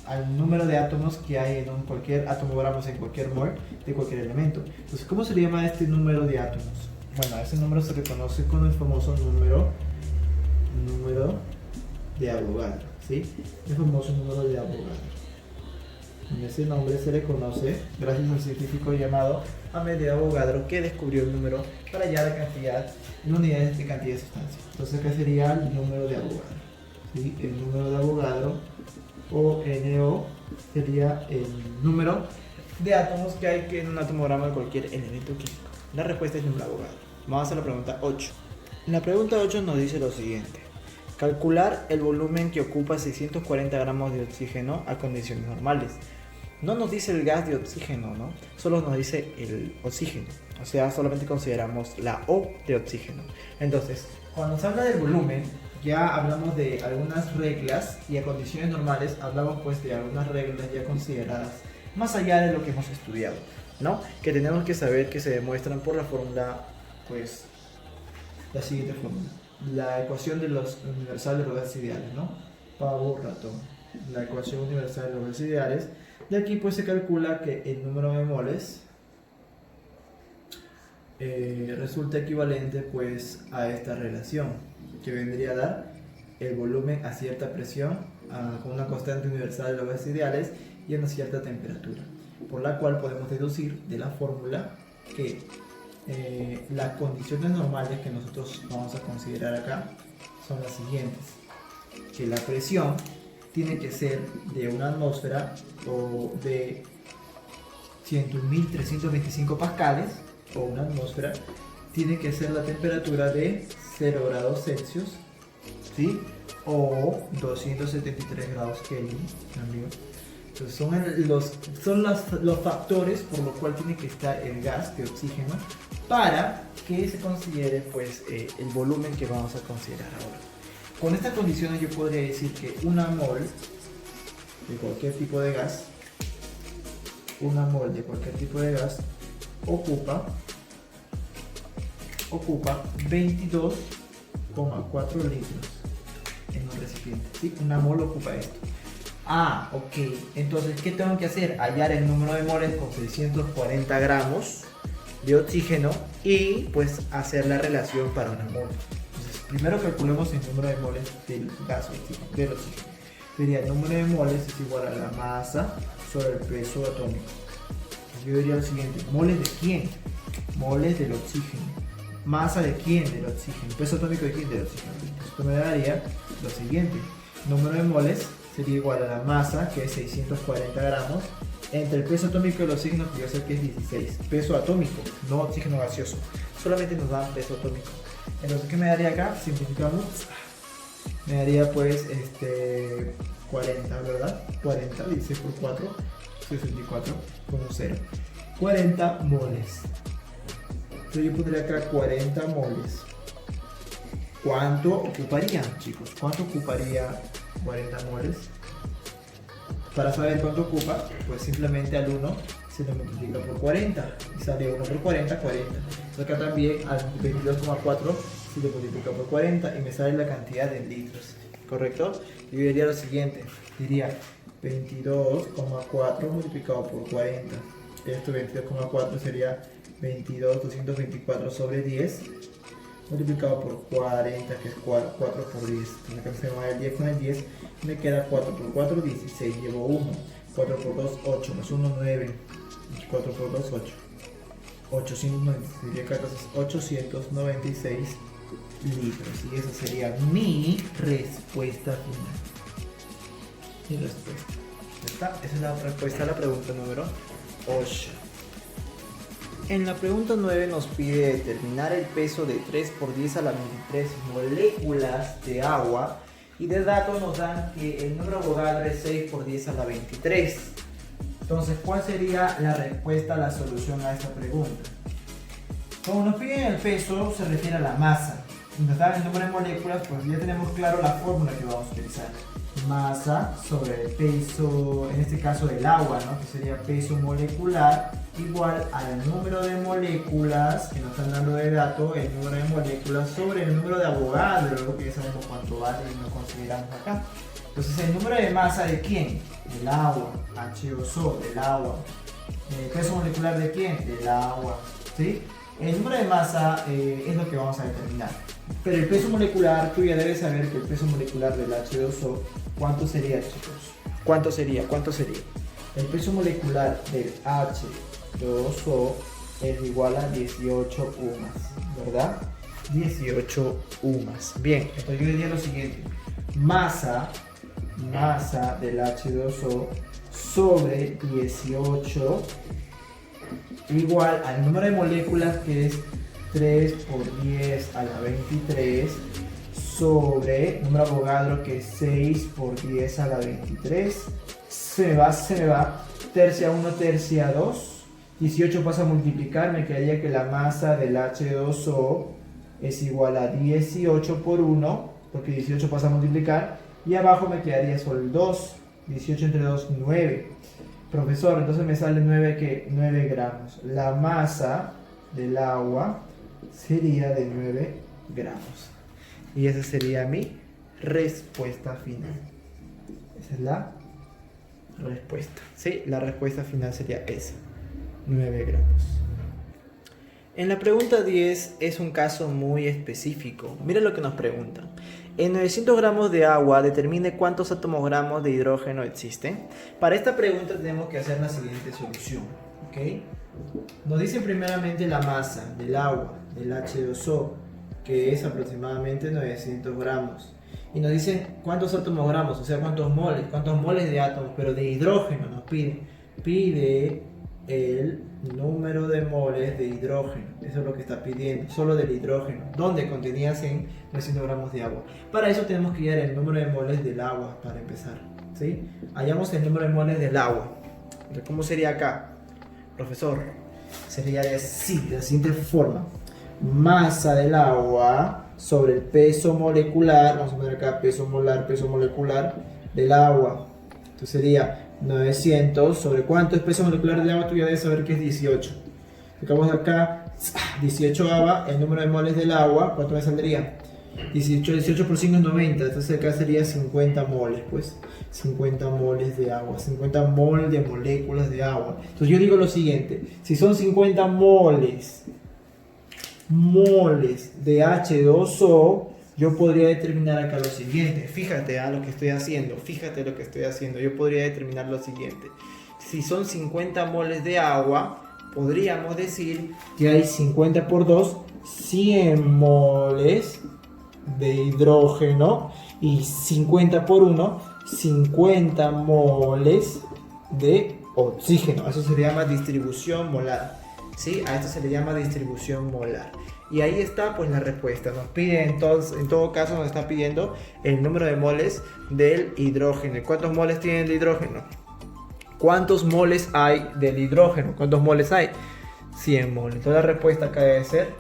al número de átomos que hay en cualquier átomograma, en cualquier mol de cualquier elemento. Entonces, ¿cómo se le llama este número de átomos? Bueno, ese número se reconoce con el famoso número de Avogadro, ¿sí? El famoso número de Avogadro. En ese nombre se le conoce gracias al científico llamado Amedeo Avogadro, que descubrió el número para hallar la cantidad en unidades de cantidad de sustancia. Entonces acá sería el número de Avogadro, ¿sí? El número de Avogadro, o NO, sería el número de átomos que hay en un atomograma de cualquier elemento químico. La respuesta es el número de Avogadro. Vamos a la pregunta 8. En la pregunta 8 nos dice lo siguiente: calcular el volumen que ocupa 640 gramos de oxígeno a condiciones normales. No nos dice el gas de oxígeno, ¿no? Solo nos dice el oxígeno. O sea, solamente consideramos la O de oxígeno. Entonces, cuando se habla del volumen, ya hablamos de algunas reglas, y a condiciones normales hablamos pues de algunas reglas ya consideradas más allá de lo que hemos estudiado, ¿no? Que tenemos que saber que se demuestran por la fórmula, pues, la siguiente fórmula. La ecuación de los universal de los gases ideales, ¿no? Pavo, ratón. La ecuación universal de los gases ideales. De aquí pues se calcula que el número de moles resulta equivalente pues a esta relación, que vendría a dar el volumen a cierta presión con una constante universal de los gases ideales y a una cierta temperatura, por la cual podemos deducir de la fórmula que las condiciones normales que nosotros vamos a considerar acá son las siguientes: que la presión tiene que ser de una atmósfera o de 101.325 pascales, o una atmósfera tiene que ser la temperatura de 0 grados Celsius, ¿sí?, o 273 grados Kelvin también. Entonces son los factores por los cuales tiene que estar el gas de oxígeno para que se considere pues el volumen que vamos a considerar ahora. Con estas condiciones yo podría decir que una mol de cualquier tipo de gas, ocupa 22,4 litros en un recipiente, ¿sí? Una mol ocupa esto. Ah, ok. Entonces, ¿qué tengo que hacer? Hallar el número de moles con 640 gramos de oxígeno y pues hacer la relación para una mol. Entonces, primero calculemos el número de moles del gas del oxígeno. Sería el número de moles es igual a la masa sobre el peso atómico. Entonces, yo diría lo siguiente: ¿moles de quién? Moles del oxígeno. ¿Masa de quién? Del oxígeno. ¿Peso atómico de quién? Del oxígeno. Esto me daría lo siguiente: número de moles sería igual a la masa, que es 640 gramos, entre el peso atómico del oxígeno, que yo sé que es 16. Peso atómico, no oxígeno gaseoso. Solamente nos da peso atómico. Entonces, ¿qué me daría acá? Simplificamos. me daría pues 40, ¿verdad? 40, 16 por 4, 64,0. 40 moles. Entonces yo pondría acá 40 moles. ¿Cuánto ocuparía, chicos? ¿Cuánto ocuparía 40 moles? Para saber cuánto ocupa, pues simplemente al 1 se le multiplica por 40 y sale 1 por 40, 40. Entonces acá también al 22,4 se le multiplica por 40 y me sale la cantidad de litros, ¿correcto? Yo diría lo siguiente, diría 22,4 multiplicado por 40. Esto 22,4 sería 224 sobre 10 multiplicado por 40, que es 4 por 10. Entonces acá se va el 10 con el 10, me queda 4 por 4, 16, llevo 1, 4 por 2, 8, más 1, 9, 4 por 2, 8, 896 litros, y esa sería mi respuesta final. Mi respuesta. Esa es la respuesta a la pregunta número 8. En la pregunta 9 nos pide determinar el peso de 3 por 10 a la 23 moléculas de agua, y de datos nos dan que el número Avogadro es 6 por 10 a la 23. Entonces, ¿cuál sería la respuesta, la solución a esta pregunta? Como nos piden el peso, se refiere a la masa. Si nos dan el número de moléculas, pues ya tenemos claro la fórmula que vamos a utilizar. Masa sobre el peso, en este caso del agua, ¿no? Que sería peso molecular igual al número de moléculas que nos están dando de dato, el número de moléculas sobre el número de Avogadro, que ya sabemos cuánto vale y lo consideramos acá. Entonces, el número de masa de quién? Del agua, H2O, del agua. ¿El peso molecular de quién? Del agua, ¿sí? El número de masa es lo que vamos a determinar. Pero el peso molecular, tú ya debes saber que el peso molecular del H2O, ¿cuánto sería, chicos? ¿Cuánto sería? ¿Cuánto sería? El peso molecular del H2O es igual a 18 UMAS, ¿verdad? 18 UMAS. Bien, entonces yo diría lo siguiente. Masa del H2O sobre 18 igual al número de moléculas, que es 3 por 10 a la 23 sobre número de Avogadro, que es 6 por 10 a la 23. Se me va, tercia 1, tercia 2. 18 pasa a multiplicar, me quedaría que la masa del H2O es igual a 18 por 1, porque 18 pasa a multiplicar, y abajo me quedaría solo el 2. 18 entre 2, 9. Profesor, entonces me sale 9 gramos. La masa del agua sería de 9 gramos. Y esa sería mi respuesta final. Esa es la respuesta. Sí, la respuesta final sería esa. 9 gramos. En la pregunta 10 es un caso muy específico. Mira lo que nos preguntan. En 900 gramos de agua, determine cuántos átomos gramos de hidrógeno existen. Para esta pregunta tenemos que hacer la siguiente solución, ¿ok? Nos dice primeramente la masa del agua, del H2O, que es aproximadamente 900 gramos. Y nos dicen cuántos átomos gramos, o sea, cuántos moles de átomos, pero de hidrógeno nos pide. Pide el número de moles de hidrógeno. Eso es lo que está pidiendo, solo del hidrógeno, donde contenías en 900 gramos de agua. Para eso tenemos que hallar el número de moles del agua para empezar, ¿sí? Hallamos el número de moles del agua. Entonces, ¿cómo sería acá, profesor? Sería así, de la siguiente forma. Masa del agua sobre el peso molecular, vamos a poner acá peso molecular del agua. Entonces sería 900 sobre ¿cuánto es peso molecular del agua? Tú ya debes saber que es 18. Sacamos acá 18 agua, el número de moles del agua, ¿cuánto me saldría? 18 por 5 es 90, entonces acá sería 50 moles, pues 50 moles de agua, 50 moles de moléculas de agua. Entonces yo digo lo siguiente, si son 50 moles de H2O, yo podría determinar acá lo siguiente. Fíjate a lo que estoy haciendo, yo podría determinar lo siguiente. Si son 50 moles de agua, podríamos decir que hay 50 por 2, 100 moles de hidrógeno, y 50 por 1, 50 moles de oxígeno. Eso se llama distribución molar, ¿sí? A esto se le llama distribución molar. Y ahí está pues la respuesta. Nos pide entonces, en todo caso nos está pidiendo el número de moles del hidrógeno. ¿Cuántos moles tiene el hidrógeno? ¿Cuántos moles hay del hidrógeno? ¿Cuántos moles hay? 100 moles. Entonces la respuesta acá debe ser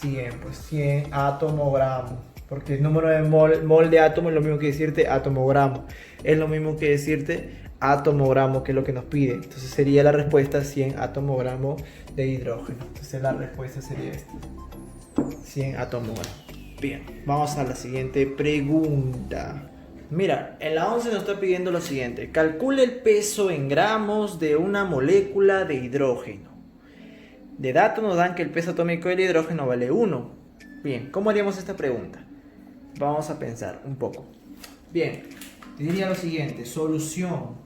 100, pues 100 atomogramos. Porque el número de mol de átomo es lo mismo que decirte atomogramo. Es lo mismo que decirte atomogramo, que es lo que nos pide. Entonces sería la respuesta 100 atomogramos de hidrógeno. Entonces la respuesta sería esta. 100 atomogramos. Bien, vamos a la siguiente pregunta. Mira, en la 11 nos está pidiendo lo siguiente. Calcule el peso en gramos de una molécula de hidrógeno. De datos nos dan que el peso atómico del hidrógeno vale 1. Bien, ¿cómo haríamos esta pregunta? Vamos a pensar un poco. Bien, te diría lo siguiente. Solución.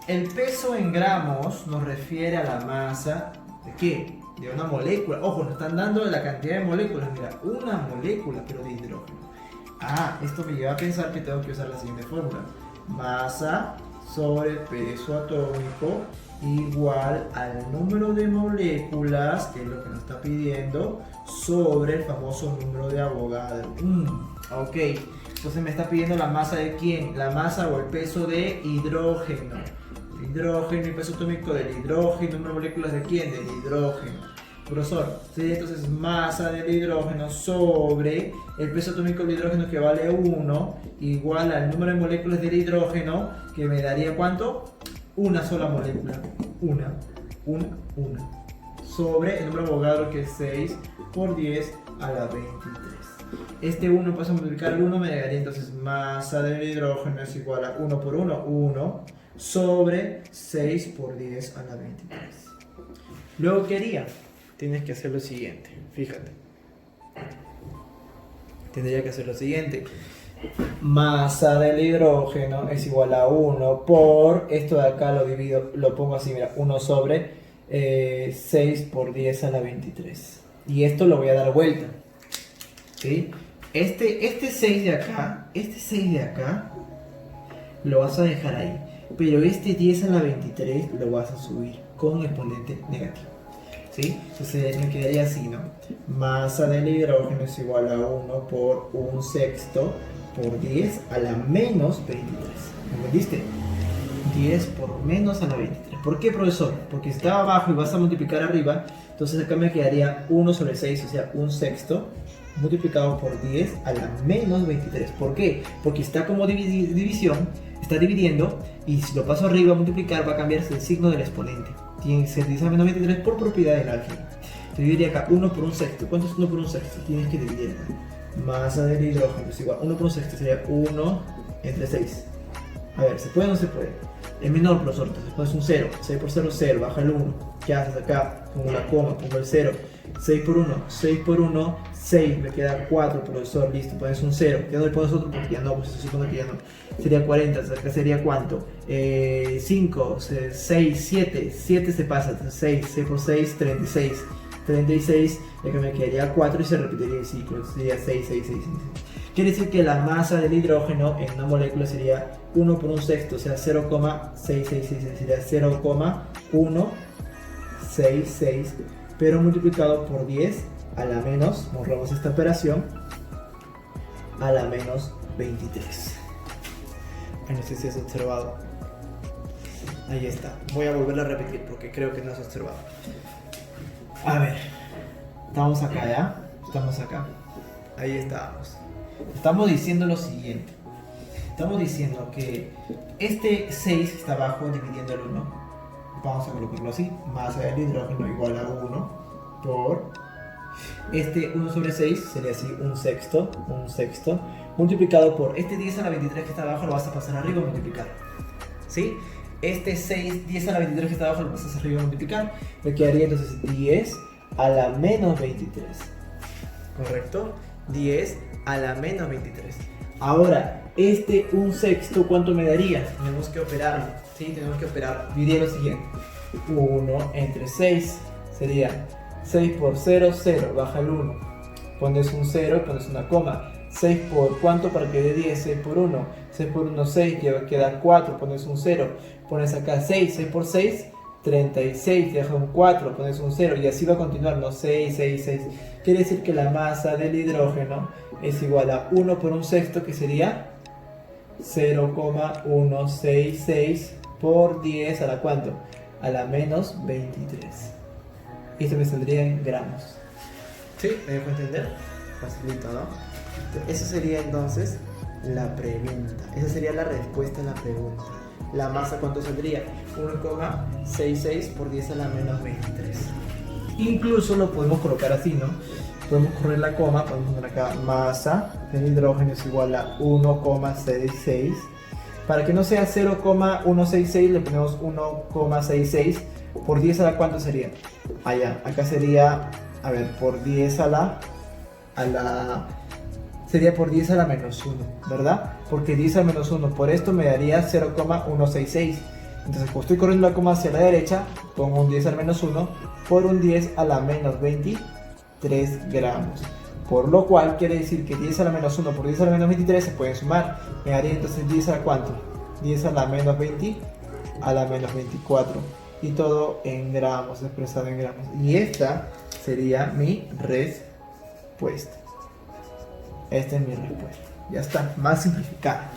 El peso en gramos nos refiere a la masa ¿de qué? De una molécula. Ojo, nos están dando la cantidad de moléculas. Mira, una molécula, pero de hidrógeno. Esto me lleva a pensar que tengo que usar la siguiente fórmula. Masa sobre peso atómico igual al número de moléculas, que es lo que nos está pidiendo, sobre el famoso número de Avogadro. Ok, entonces me está pidiendo la masa de quién, la masa o el peso de hidrógeno. Hidrógeno y peso atómico del hidrógeno, número de moléculas de quién, del hidrógeno. Profesor, ¿sí? Entonces masa del hidrógeno sobre el peso atómico del hidrógeno, que vale 1, igual al número de moléculas del hidrógeno, que me daría ¿cuánto? Una sola molécula, una, sobre el número de Avogadro, que es 6 por 10 a la 23. Este 1 pasa a multiplicar el 1, me daría entonces masa del hidrógeno es igual a 1 por 1 sobre 6 por 10 a la 23. Luego, ¿qué haría? Tienes que hacer lo siguiente, fíjate. Tendría que hacer lo siguiente. Masa del hidrógeno es igual a 1 por, esto de acá lo divido, lo pongo así, mira, 1 sobre 6 por 10 a la 23. Y esto lo voy a dar vuelta, ¿sí? Este 6 de acá, lo vas a dejar ahí. Pero este 10 a la 23 lo vas a subir con exponente negativo, ¿sí? Entonces me quedaría así, ¿no? Masa del hidrógeno es igual a 1 por 1/6 por 10 a la menos 23. ¿Me entendiste? 10 por menos a la 23. ¿Por qué, profesor? Porque si estaba abajo y vas a multiplicar arriba, entonces acá me quedaría 1 sobre 6, o sea, 1/6 multiplicado por 10 a la menos 23. ¿Por qué? Porque está como división, está dividiendo, y si lo paso arriba a multiplicar va a cambiarse el signo del exponente. Tiene que ser 10 a la menos 23 por propiedad del álgebra. Te dividiría acá 1 por 1/6. ¿Cuánto es 1 por 1/6? Tienes que dividir acá. Masa del hidrógeno es igual. 1 por 1/6 sería 1 entre 6. A ver, ¿se puede o no se puede? Es menor, profesor, entonces pones un 0. 6 por 0, 0. Baja el 1. ¿Qué haces acá? Pongo una coma, pongo el 0. 6 por 1, 6 por 1, 6. Me queda 4, profesor. Listo, pones un 0. ¿Ya no le pones otro? Porque ya no, pues se supone que ya no. Sería 40. Entonces acá sería ¿cuánto? 5, 6, 7. 7 se pasa. Entonces 6 por 6, 36. 36, ya que me quedaría 4 y se repetiría el ciclo. Sería 6, 6, 6, 6. Quiere decir que la masa del hidrógeno en una molécula sería 1 por 1/6, o sea 0,666, sería 0,166, pero multiplicado por 10 a la menos, borramos esta operación, a la menos 23. No sé si has observado. Ahí está. Voy a volverlo a repetir porque creo que no has observado. A ver, estamos acá, ¿ya? Estamos acá. Ahí estamos. Estamos diciendo lo siguiente. Estamos diciendo que este 6 que está abajo dividiendo el 1, vamos a colocarlo así, masa del hidrógeno igual a 1 por este 1 sobre 6, sería así 1/6, multiplicado por este 10 a la 23 que está abajo, lo vas a pasar arriba a multiplicar, ¿sí? Este 6, 10 a la 23 que está abajo, lo pasas arriba a multiplicar, me quedaría entonces 10 a la menos 23, ¿correcto? 10 a la menos 23. Ahora, este 1/6, ¿cuánto me daría? Tenemos que operarlo, ¿sí? Tenemos que operar. Diría lo siguiente: 1 entre 6 sería 6 por 0, 0, baja el 1. Pones un 0, pones una coma. 6 por ¿cuánto para que dé 10? 6 por 1. 6 por 1, 6, queda 4, pones un 0. Pones acá 6, 6 por 6, 36, dejas un 4, pones un 0 y así va a continuar, ¿no? 6, 6, 6. Quiere decir que la masa del hidrógeno es igual a 1 por un sexto, que sería 0,166 por 10 a la ¿cuánto? A la menos 23. Y esto me saldría en gramos. ¿Sí? ¿Me dejo entender? Facilito, ¿no? Esa sería entonces la pregunta. Esa sería la respuesta a la pregunta. La masa, ¿cuánto saldría? 1,66 por 10 a la menos 23. Incluso lo podemos colocar así, ¿no? Podemos correr la coma, podemos poner acá masa del hidrógeno es igual a 1,66. Para que no sea 0,166 le ponemos 1,66 por 10 a la ¿cuánto sería? Allá, acá sería, a ver, por 10 a la sería por 10 a la menos 1, ¿verdad? Porque 10 a la menos 1 por esto me daría 0,166. Entonces, como estoy corriendo la coma hacia la derecha, pongo un 10 al menos 1 por un 10 a la menos 23 gramos. Por lo cual quiere decir que 10 a la menos 1 por 10 a la menos 23 se pueden sumar. Me daría entonces 10 a la ¿cuánto? 10 a la menos 20 a la menos 24. Y todo en gramos, expresado en gramos. Y esta sería mi respuesta. Esta es mi respuesta. Ya está, más simplificada.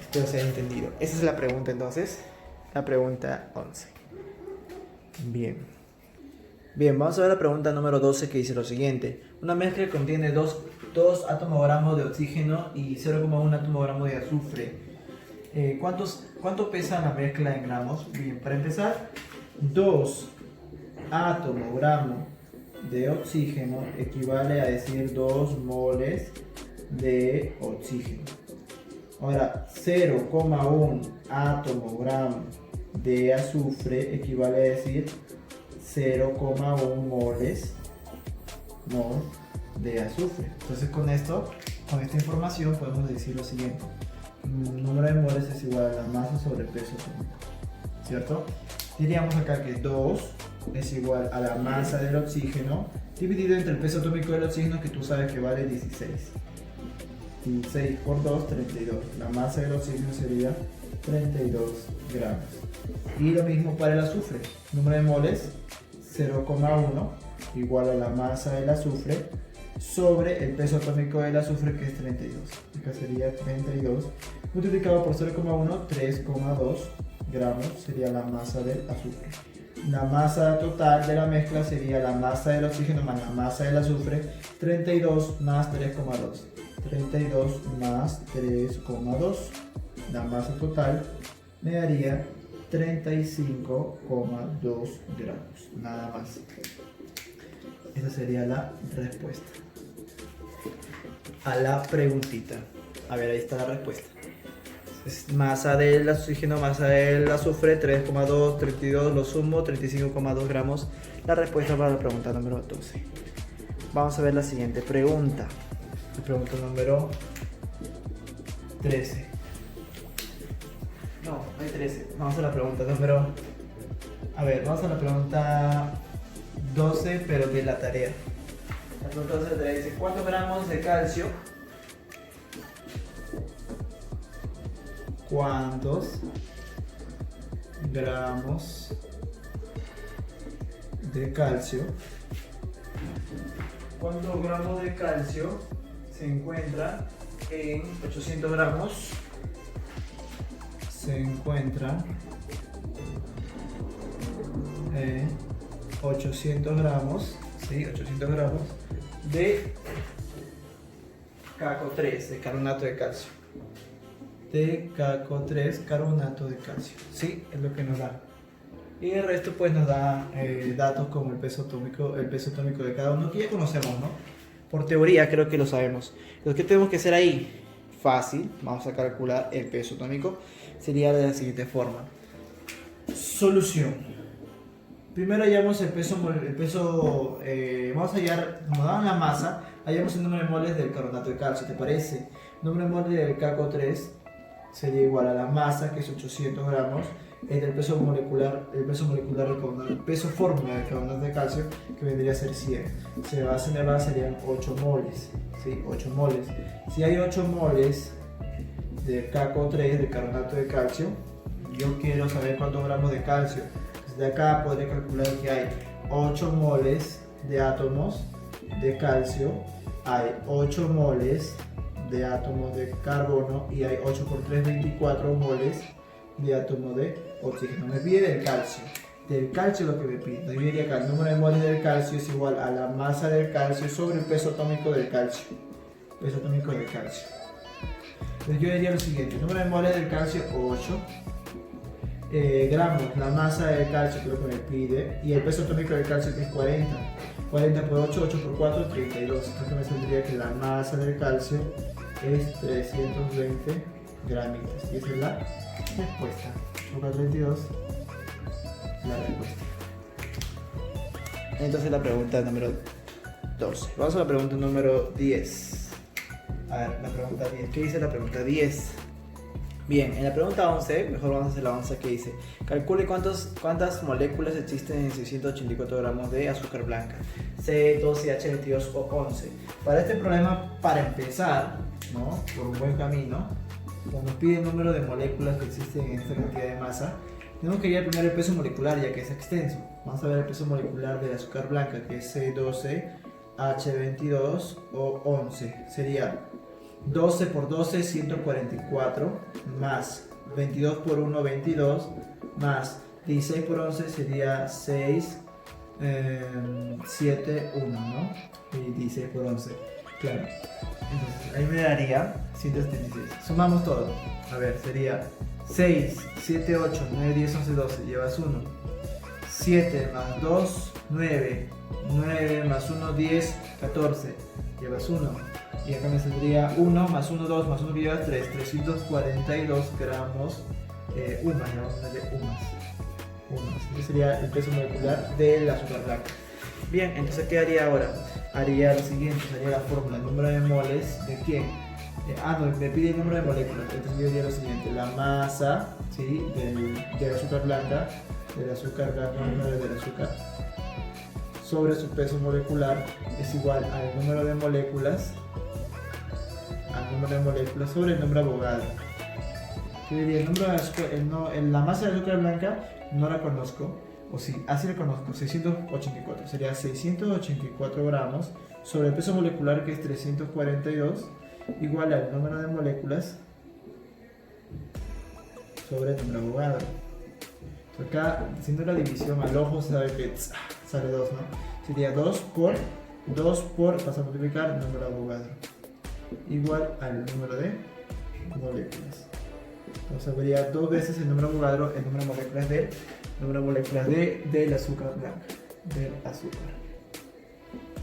Espero se haya entendido. Esa es la pregunta entonces. La pregunta 11. Bien. Bien, vamos a ver la pregunta número 12 que dice lo siguiente. Una mezcla que contiene 2 atomogramos de oxígeno y 0,1 atomogramo de azufre. ¿Cuánto pesa la mezcla en gramos? Bien, para empezar, 2 atomogramos de oxígeno equivale a decir 2 moles de oxígeno. Ahora, 0,1 atomogramo de azufre equivale a decir 0,1 moles de azufre. Entonces con esta información podemos decir lo siguiente. El número de moles es igual a la masa sobre el peso atómico, ¿cierto? Diríamos acá que 2 es igual a la masa del oxígeno dividido entre el peso atómico del oxígeno, que tú sabes que vale 16. 16 por 2, 32. La masa del oxígeno sería 32 gramos. Y lo mismo para el azufre. Número de moles 0,1 igual a la masa del azufre sobre el peso atómico del azufre, que es 32. Acá sería 32 multiplicado por 0,1, 3,2 gramos sería la masa del azufre. La masa total de la mezcla sería la masa del oxígeno más la masa del azufre, 32 más 3,2. 32 más 3,2. La masa total me daría 35,2 gramos. Nada más. Esa sería la respuesta a la preguntita. A ver, ahí está la respuesta. Es masa del oxígeno, masa del azufre, 3,2, 32, lo sumo, 35,2 gramos. La respuesta para la pregunta número 12. Vamos a ver la siguiente pregunta. La pregunta número 13. No, no hay 13. Vamos a la pregunta número... A ver, vamos a la pregunta 12, pero de la tarea. La pregunta 12 de la tarea dice: ¿cuántos gramos de calcio? ¿Cuántos gramos de calcio? ¿Cuántos gramos de calcio se encuentra en 800 gramos? Se encuentra en 800 gramos, ¿sí? 800 gramos de CaCO3, de carbonato de calcio. De CaCO3, carbonato de calcio, ¿sí? Es lo que nos da. Y el resto pues nos da datos como el peso atómico de cada uno, que ya conocemos, ¿no? Por teoría creo que lo sabemos. Lo que tenemos que hacer ahí, fácil, vamos a calcular el peso atómico, sería de la siguiente forma. Solución. Primero hallamos el peso, vamos a hallar, como daban la masa, hallamos el número de moles del carbonato de calcio, ¿te parece? El número de moles del CaCO3 sería igual a la masa, que es 800 gramos, entre el peso molecular del carbonato, el peso fórmula del carbonato de calcio, que vendría a ser 100. Se va a señalar, serían 8 moles, ¿sí? 8 moles. Si hay 8 moles de CaCO3, de carbonato de calcio, yo quiero saber cuántos gramos de calcio. Entonces de acá podré calcular que hay 8 moles de átomos de calcio, hay 8 moles de átomos de carbono y hay 8 por 3, 24 moles de átomos de oxígeno. Me pide del calcio. Del calcio lo que me pide. Yo diría que el número de moles del calcio es igual a la masa del calcio sobre el peso atómico del calcio. Peso atómico del calcio. Entonces yo diría lo siguiente. El número de moles del calcio 8. Gramos, la masa del calcio que es lo que me pide. Y el peso atómico del calcio que es 40. 40 por 8, 8 por 4, 32. Entonces me saldría que la masa del calcio es 320 gramitos. Y esa es la respuesta. 8 por 32. La respuesta. Entonces la pregunta número 12. Vamos a la pregunta número 10. A ver, la pregunta 10. ¿Qué dice la pregunta 10? Bien, en la pregunta 11, mejor vamos a hacer la 11 que dice: calcule cuántas moléculas existen en 684 gramos de azúcar blanca, C12H22 o 11. Para este problema, para empezar, ¿no? Por un buen camino, como nos pide el número de moléculas que existen en esta cantidad de masa, tenemos que ir primero el peso molecular, ya que es extenso. Vamos a ver el peso molecular del azúcar blanca, que es C12H22 o 11. Sería 12 por 12, 144, más 22 por 1, 22, más 16 por 11 sería 6, 7, 1, ¿no? Y 16 por 11, claro. Entonces ahí me daría 176. Sumamos todo. A ver, sería 6, 7, 8, 9, 10, 11, 12, llevas 1. 7 más 2, 9. 9 más 1, 10, 14, llevas 1. Y acá me saldría 1 más 1, 2 más 1 que llevas 3, 342 gramos UMAS, ya vamos a darle UMAS. Ese sería el peso molecular del azúcar blanca. Bien, entonces ¿qué haría ahora? Haría lo siguiente, haría la fórmula, el número de moles, ¿de quién? No, me pide el número de moléculas, entonces yo haría lo siguiente, la masa, ¿sí? del azúcar blanca, del azúcar sobre su peso molecular es igual al número de moléculas sobre el número de Avogadro. Yo diría el número de azúcar, la masa de azúcar blanca no la conozco, o sí, así la conozco, 684, sería 684 gramos sobre el peso molecular que es 342, igual al número de moléculas sobre el número de Avogadro. Acá, haciendo la división al ojo, se sabe que sale 2, ¿no? Sería 2 por, pasa a multiplicar el número de Avogadro, igual al número de moléculas. Entonces habría 2 veces el número de Avogadro, el número de moléculas del azúcar blanca, del azúcar.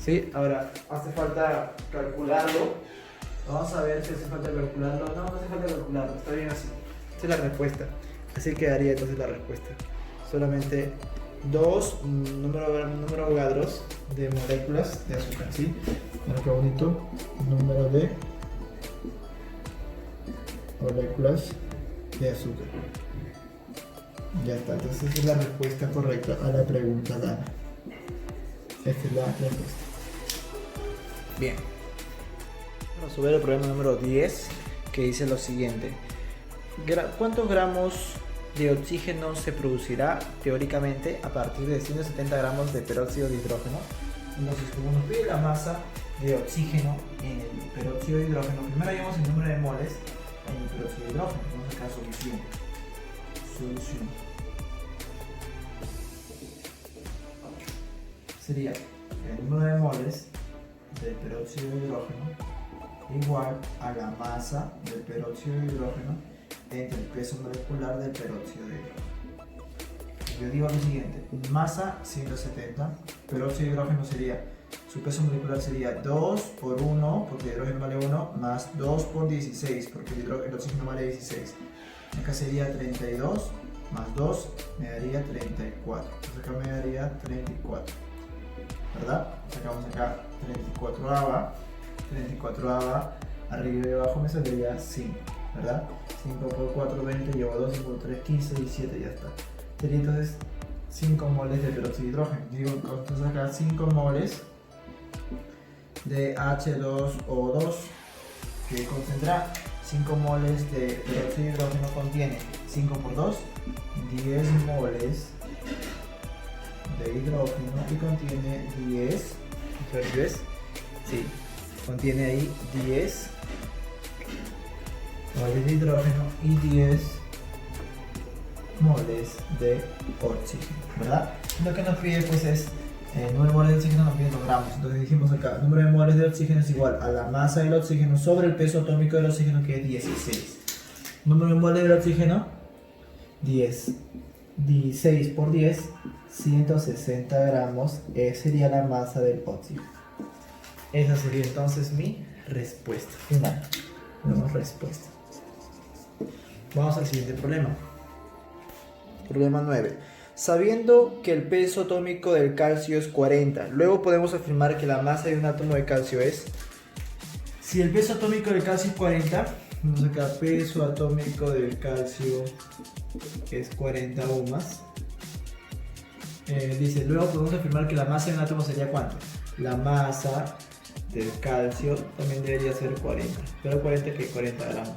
¿Sí? Ahora, hace falta calcularlo. Vamos a ver si hace falta calcularlo. No hace falta calcularlo, está bien así. Esta es la respuesta. Así quedaría entonces la respuesta. Solamente 2 número de Avogadros de moléculas de azúcar, ¿sí? Mira qué bonito. Número de moléculas de azúcar. Ya está, entonces esa es la respuesta correcta a la pregunta dada. Esta es la respuesta. Bien. Vamos a ver el problema número 10, que dice lo siguiente. ¿Cuántos gramos de oxígeno se producirá teóricamente a partir de 170 gramos de peróxido de hidrógeno? Entonces, como nos pide la masa de oxígeno en el peróxido de hidrógeno, primero hallamos el número de moles en el peróxido de hidrógeno. Vamos acá a solución. Sería el número de moles del peróxido de hidrógeno igual a la masa del peróxido de hidrógeno entre el peso molecular del peróxido de hidrógeno. Yo digo lo siguiente: masa 170, peróxido de hidrógeno sería, su peso molecular sería 2 por 1, porque el hidrógeno vale 1, más 2 por 16, porque el oxígeno vale 16. Acá sería 32, más 2 me daría 34. Entonces acá me daría 34, ¿verdad? Sacamos acá 34ava, arriba y abajo me saldría 5, ¿verdad? 5 por 4, 20, llevo 2, 5 por 3, 15, 17, ya está. Sería entonces 5 moles de peróxido de hidrógeno. Digo, entonces acá 5 moles de H2O2, que concentra 5 moles de peróxido de hidrógeno contiene 5 por 2, 10 moles de hidrógeno y contiene 10. ¿10? Sí, contiene ahí 10 moles de hidrógeno y 10 moles de oxígeno, ¿verdad? Lo que nos pide pues es el número de moles de oxígeno, nos pide los gramos. Entonces dijimos acá, el número de moles de oxígeno es igual a la masa del oxígeno sobre el peso atómico del oxígeno, que es 16. Número de moles del oxígeno, 10. 16 por 10, 160 gramos, sería la masa del oxígeno. Esa sería entonces mi respuesta final. Tenemos respuesta. Vamos al siguiente problema. Problema 9. Sabiendo que el peso atómico del calcio es 40, luego podemos afirmar que la masa de un átomo de calcio es... Si el peso atómico del calcio es 40, vamos acá, peso atómico del calcio es 40 ohmas. Dice, luego podemos afirmar que la masa de un átomo sería ¿cuánto? La masa del calcio también debería ser 40, pero 40 que 40 gramos.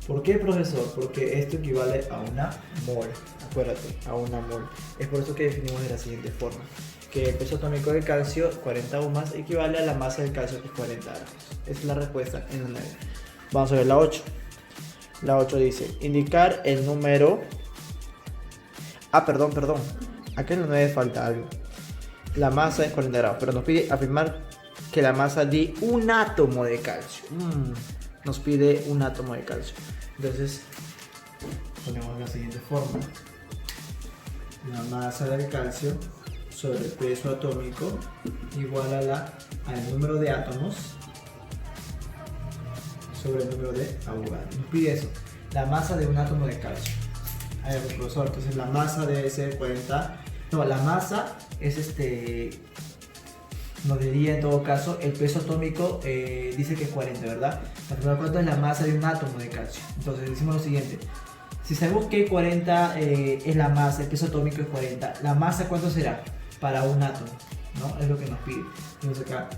¿Por qué, profesor? Porque esto equivale a una mol, acuérdate, a una mol. Es por eso que definimos de la siguiente forma, que el peso atómico del calcio, 40 ohmas, equivale a la masa del calcio, que es 40 gramos. Esa es la respuesta en la 9. Vamos a ver la 8. La 8 dice, indicar el número... perdón. Acá en la 9 falta algo. La masa es 40 gramos, pero nos pide afirmar que la masa de un átomo de calcio. Nos pide un átomo de calcio. Entonces, ponemos la siguiente forma. La masa del calcio sobre el peso atómico igual al número de átomos sobre el número de Avogadro. Nos pide eso, la masa de un átomo de calcio. A ver, profesor, entonces la masa debe ser 40. No, la masa es nos diría en todo caso, el peso atómico dice que es 40, ¿verdad? La primera cuenta es la masa de un átomo de calcio. Entonces decimos lo siguiente, si sabemos que 40 es la masa, el peso atómico es 40, ¿la masa cuánto será para un átomo? ¿No? Es lo que nos pide. Entonces acá,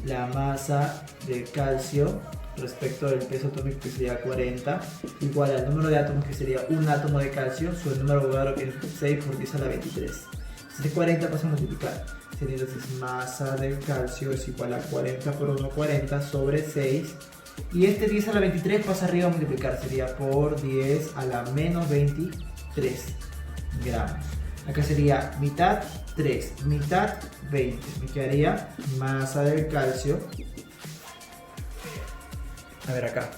la masa de calcio respecto del peso atómico, que sería 40, igual al número de átomos, que sería un átomo de calcio, sobre el número de Avogadro, que es 6 por 10 a la 23. Entonces de 40 pasa a multiplicar. Sería entonces masa del calcio es igual a 40 por 1, 40 sobre 6. Y este 10 a la 23 pasa arriba a multiplicar. Sería por 10 a la menos 23 gramos. Acá sería mitad 3, mitad 20. Me quedaría masa del calcio. A ver acá.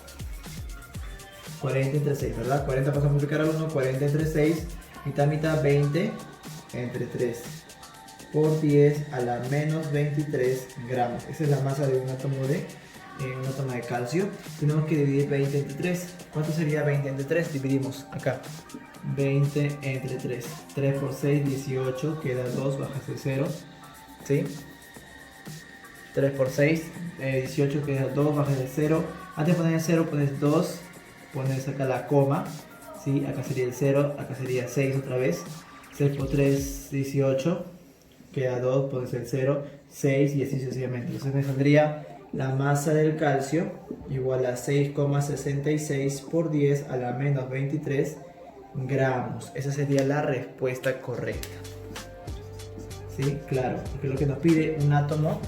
40 entre 6, ¿verdad? 40 pasa a multiplicar al 1, 40 entre 6. Mitad 20 entre 3. Por 10 a la menos 23 gramos. Esa es la masa de un átomo de calcio. Tenemos que dividir 20 entre 3. ¿Cuánto sería 20 entre 3? Dividimos acá. 20 entre 3. 3 por 6, 18. Queda 2, bajas de 0. ¿Sí? 3 por 6, 18, queda 2, bajas de 0. Antes de poner el 0 pones 2. Pones acá la coma. ¿Sí? Acá sería el 0. Acá sería 6 otra vez. 6 por 3, 18. Queda 2, pones el 0, 6 y así sucesivamente. Entonces me saldría la masa del calcio igual a 6,66 por 10 a la menos 23 gramos. Esa sería la respuesta correcta. ¿Sí? Claro, porque es lo que nos pide un átomo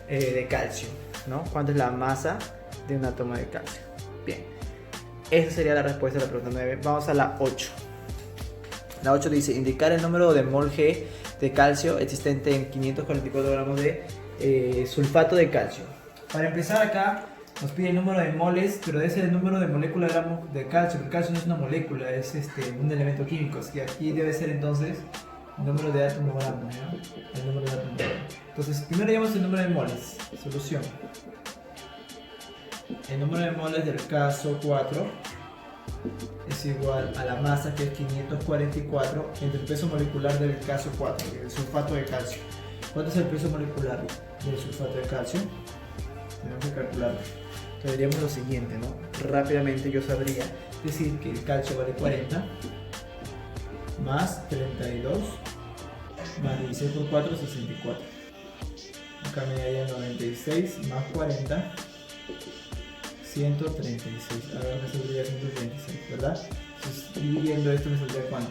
de calcio, ¿no? ¿Cuánto es la masa de un átomo de calcio? Bien, esa sería la respuesta de la pregunta 9. Vamos a la 8. La 8 dice, indicar el número de mol G de calcio existente en 544 gramos de sulfato de calcio. Para empezar acá nos pide el número de moles, pero debe ser el número de molécula de gramos de calcio. El calcio no es una molécula, es un elemento químico, así que aquí debe ser entonces el número de átomo gramo, ¿no? El número de átomo gramo. Entonces primero llevamos el número de moles. Solución. El número de moles del caso 4 es igual a la masa, que es 544, entre el peso molecular del caso 4, el sulfato de calcio. ¿Cuánto es el peso molecular del sulfato de calcio? Tenemos que calcularlo. Entonces diríamos lo siguiente, ¿no? Rápidamente yo sabría decir que el calcio vale 40 más 32 más 16 por 4, 64. Acá me daría 96 más 40, 136. Ahora me saldría 136, ¿verdad? Entonces, dividiendo esto me saldría ¿cuánto?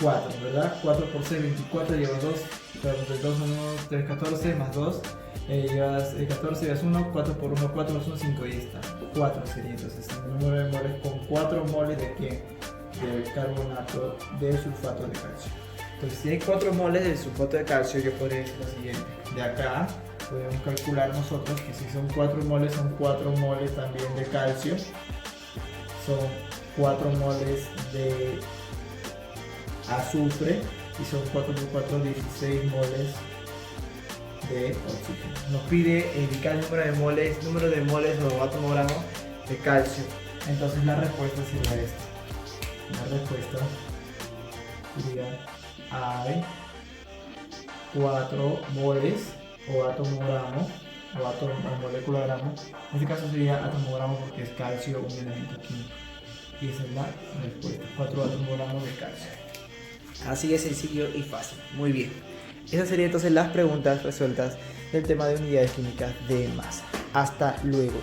4, ¿verdad? 4 por 6, 24, llevas 2, 2, 1, 3, 14, más 2, llevas 14, llevas 1, 4 por 1, 4 más 1, 5, y está. 4 sería entonces el número de moles con 4 moles de ¿qué? Del carbonato de sulfato de calcio. Entonces, si hay 4 moles del sulfato de calcio, yo podría decir lo siguiente. De acá podemos calcular nosotros que si son 4 moles, son 4 moles también de calcio. Son 4 moles de azufre y son 4 por 4, 16 moles de oxígeno. Nos pide indicar el número de moles o atomogramos de calcio. Entonces la respuesta sería esta. La respuesta sería hay 4 moles o atomogramo o molécula gramo. En este caso sería atomogramo porque es calcio, un elemento químico. Y esa es la respuesta, 4 atomogramos de calcio. Así de sencillo y fácil. Muy bien. Esas serían entonces las preguntas resueltas del tema de unidades químicas de masa. Hasta luego.